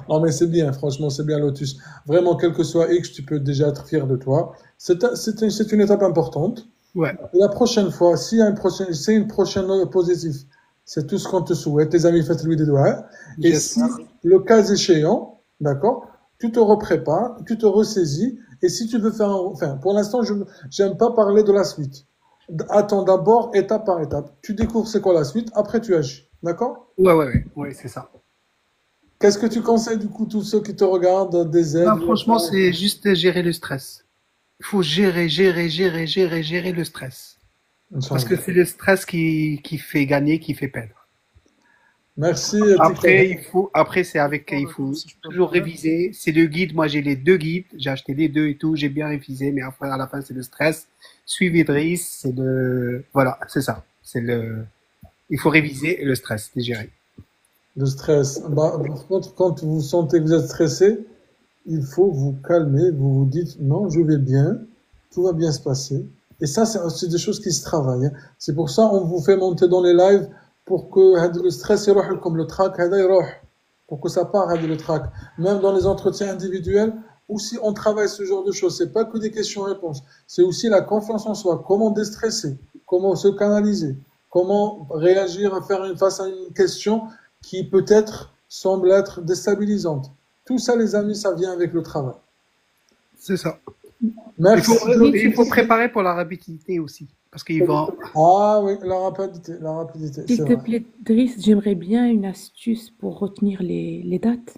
non, mais c'est bien, franchement, c'est bien, Lotus. Vraiment, quel que soit X, tu peux déjà être fier de toi. C'est une étape importante. Ouais. Et la prochaine fois, s'il y a une prochaine positive, c'est tout ce qu'on te souhaite. Les amis, faites-lui des doigts. Et si, le cas échéant, d'accord, tu te reprépares, tu te ressaisis. Et si tu veux faire enfin, pour l'instant, j'aime pas parler de la suite. Attends d'abord, étape par étape. Tu découvres c'est quoi la suite, après tu agis. D'accord? Ouais, c'est ça. Qu'est-ce que tu conseilles, du coup, tous ceux qui te regardent, des aides? Non, franchement, c'est juste gérer le stress. Il faut gérer le stress. Parce que c'est le stress qui fait gagner, qui fait perdre. Merci. Après, il faut toujours réviser. C'est le guide. Moi, j'ai les 2 guides. J'ai acheté les 2 et tout. J'ai bien révisé. Mais après, à la fin, c'est le stress. Suivi Driss, voilà, c'est ça. Il faut réviser et le stress, c'est géré. Le stress. Bah, par contre, quand vous sentez que vous êtes stressé, il faut vous calmer. Vous vous dites, non, je vais bien. Tout va bien se passer. Et ça, c'est des choses qui se travaillent. Hein. C'est pour ça on vous fait monter dans les lives pour que le stress يروح comme le trac pour que ça parte le trac. Même dans les entretiens individuels, aussi on travaille ce genre de choses. C'est pas que des questions-réponses. C'est aussi la confiance en soi. Comment déstresser, comment se canaliser, comment réagir face à une question qui peut-être semble être déstabilisante. Tout ça, les amis, ça vient avec le travail. C'est ça. Merci. Il faut préparer pour la rapidité aussi. Parce qu'il va... Ah oui, la rapidité. S'il te plaît, Driss, j'aimerais bien une astuce pour retenir les dates.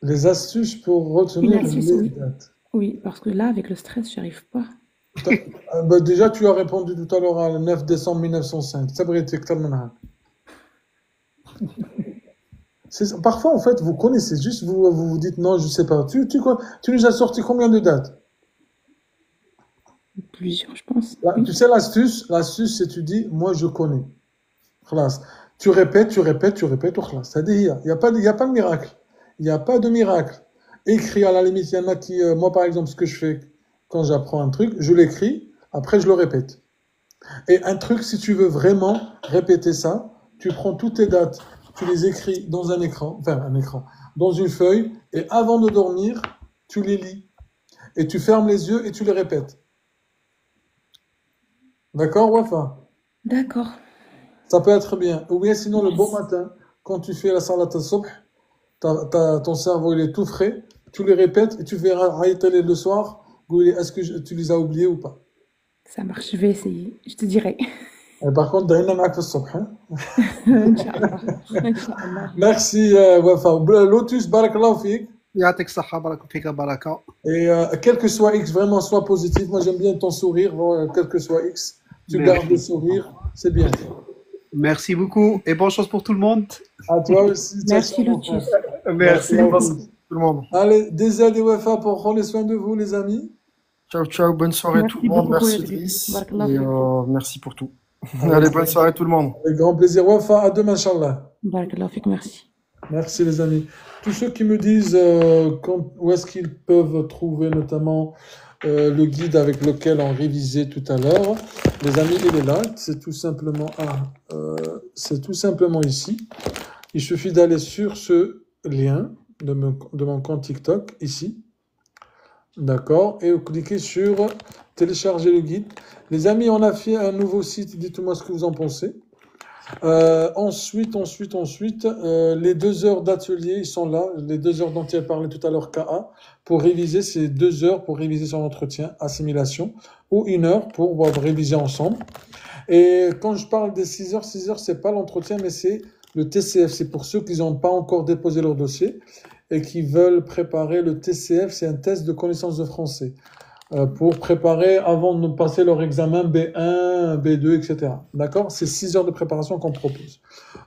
Les astuces pour retenir les dates. Oui, parce que là, avec le stress, j'y arrive pas. Bah, déjà, tu as répondu tout à l'heure à le 9 décembre 1905. Ça brille tellement. Parfois, en fait, vous connaissez juste, vous dites non, je sais pas. Tu nous as sorti combien de dates? Plusieurs, je pense. Là, oui. Tu sais, l'astuce, c'est tu dis, moi, je connais. Khalas. Tu répètes, c'est-à-dire, il n'y a pas de miracle. Il n'y a pas de miracle. Écrit, à la limite, il y en a qui, moi, par exemple, ce que je fais quand j'apprends un truc, je l'écris, après, je le répète. Et un truc, si tu veux vraiment répéter ça, tu prends toutes tes dates, tu les écris dans un écran, dans une feuille, et avant de dormir, tu les lis. Et tu fermes les yeux et tu les répètes. D'accord, Wafa? D'accord. Ça peut être bien. Ou bien sinon, le bon matin, quand tu fais la salat al-subh, ton cerveau il est tout frais, tu les répètes et tu verras le soir, est-ce que tu les as oubliés ou pas? Ça marche, je vais essayer, je te dirai. Et par contre, d'ailleurs, on a que subh. Merci, Wafa. Lotus, barakallahu fik. Et quel que soit X, vraiment, sois positif. Moi, j'aime bien ton sourire, quel que soit X. Tu gardes le sourire, c'est bien. Merci beaucoup et bonne chance pour tout le monde. À toi aussi. Merci, Lotus. Merci tout le monde. Allez, des aides et Wafa pour prendre soin de vous, les amis. Ciao, ciao, bonne soirée tout le monde. Merci, Driss. Et merci pour tout. Allez, bonne soirée tout le monde. Avec grand plaisir. Wafa, à demain, Inch'Allah. Barakallahu fik, merci. Merci les amis. Tous ceux qui me disent où est-ce qu'ils peuvent trouver notamment le guide avec lequel on révisait tout à l'heure, les amis, il est là. C'est tout simplement ici. Il suffit d'aller sur ce lien de mon compte TikTok ici, d'accord, et vous cliquez sur télécharger le guide. Les amis, on a fait un nouveau site. Dites-moi ce que vous en pensez. Ensuite, les 2 heures d'atelier, ils sont là, les 2 heures dont il a parlé tout à l'heure, KA, pour réviser ces 2 heures, pour réviser son entretien, assimilation, ou 1 heure pour réviser ensemble. Et quand je parle des 6 heures, c'est pas l'entretien, mais c'est le TCF. C'est pour ceux qui n'ont pas encore déposé leur dossier et qui veulent préparer le TCF, c'est un test de connaissance de français. Pour préparer avant de passer leur examen B1, B2, etc. D'accord? C'est 6 heures de préparation qu'on propose.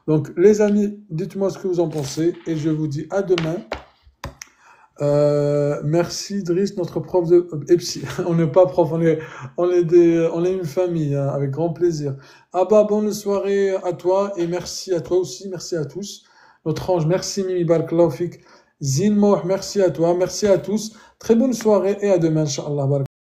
Donc, les amis, dites-moi ce que vous en pensez et je vous dis à demain. Merci Driss, notre prof de EPSI. On n'est pas prof, on est une famille, hein, avec grand plaisir. Abba, bonne soirée à toi et merci à toi aussi, merci à tous. notre ange. Merci Mimi, barakallahu fik. Zin Mouh, merci à toi, merci à tous. Très bonne soirée et à demain, Inch'Allah.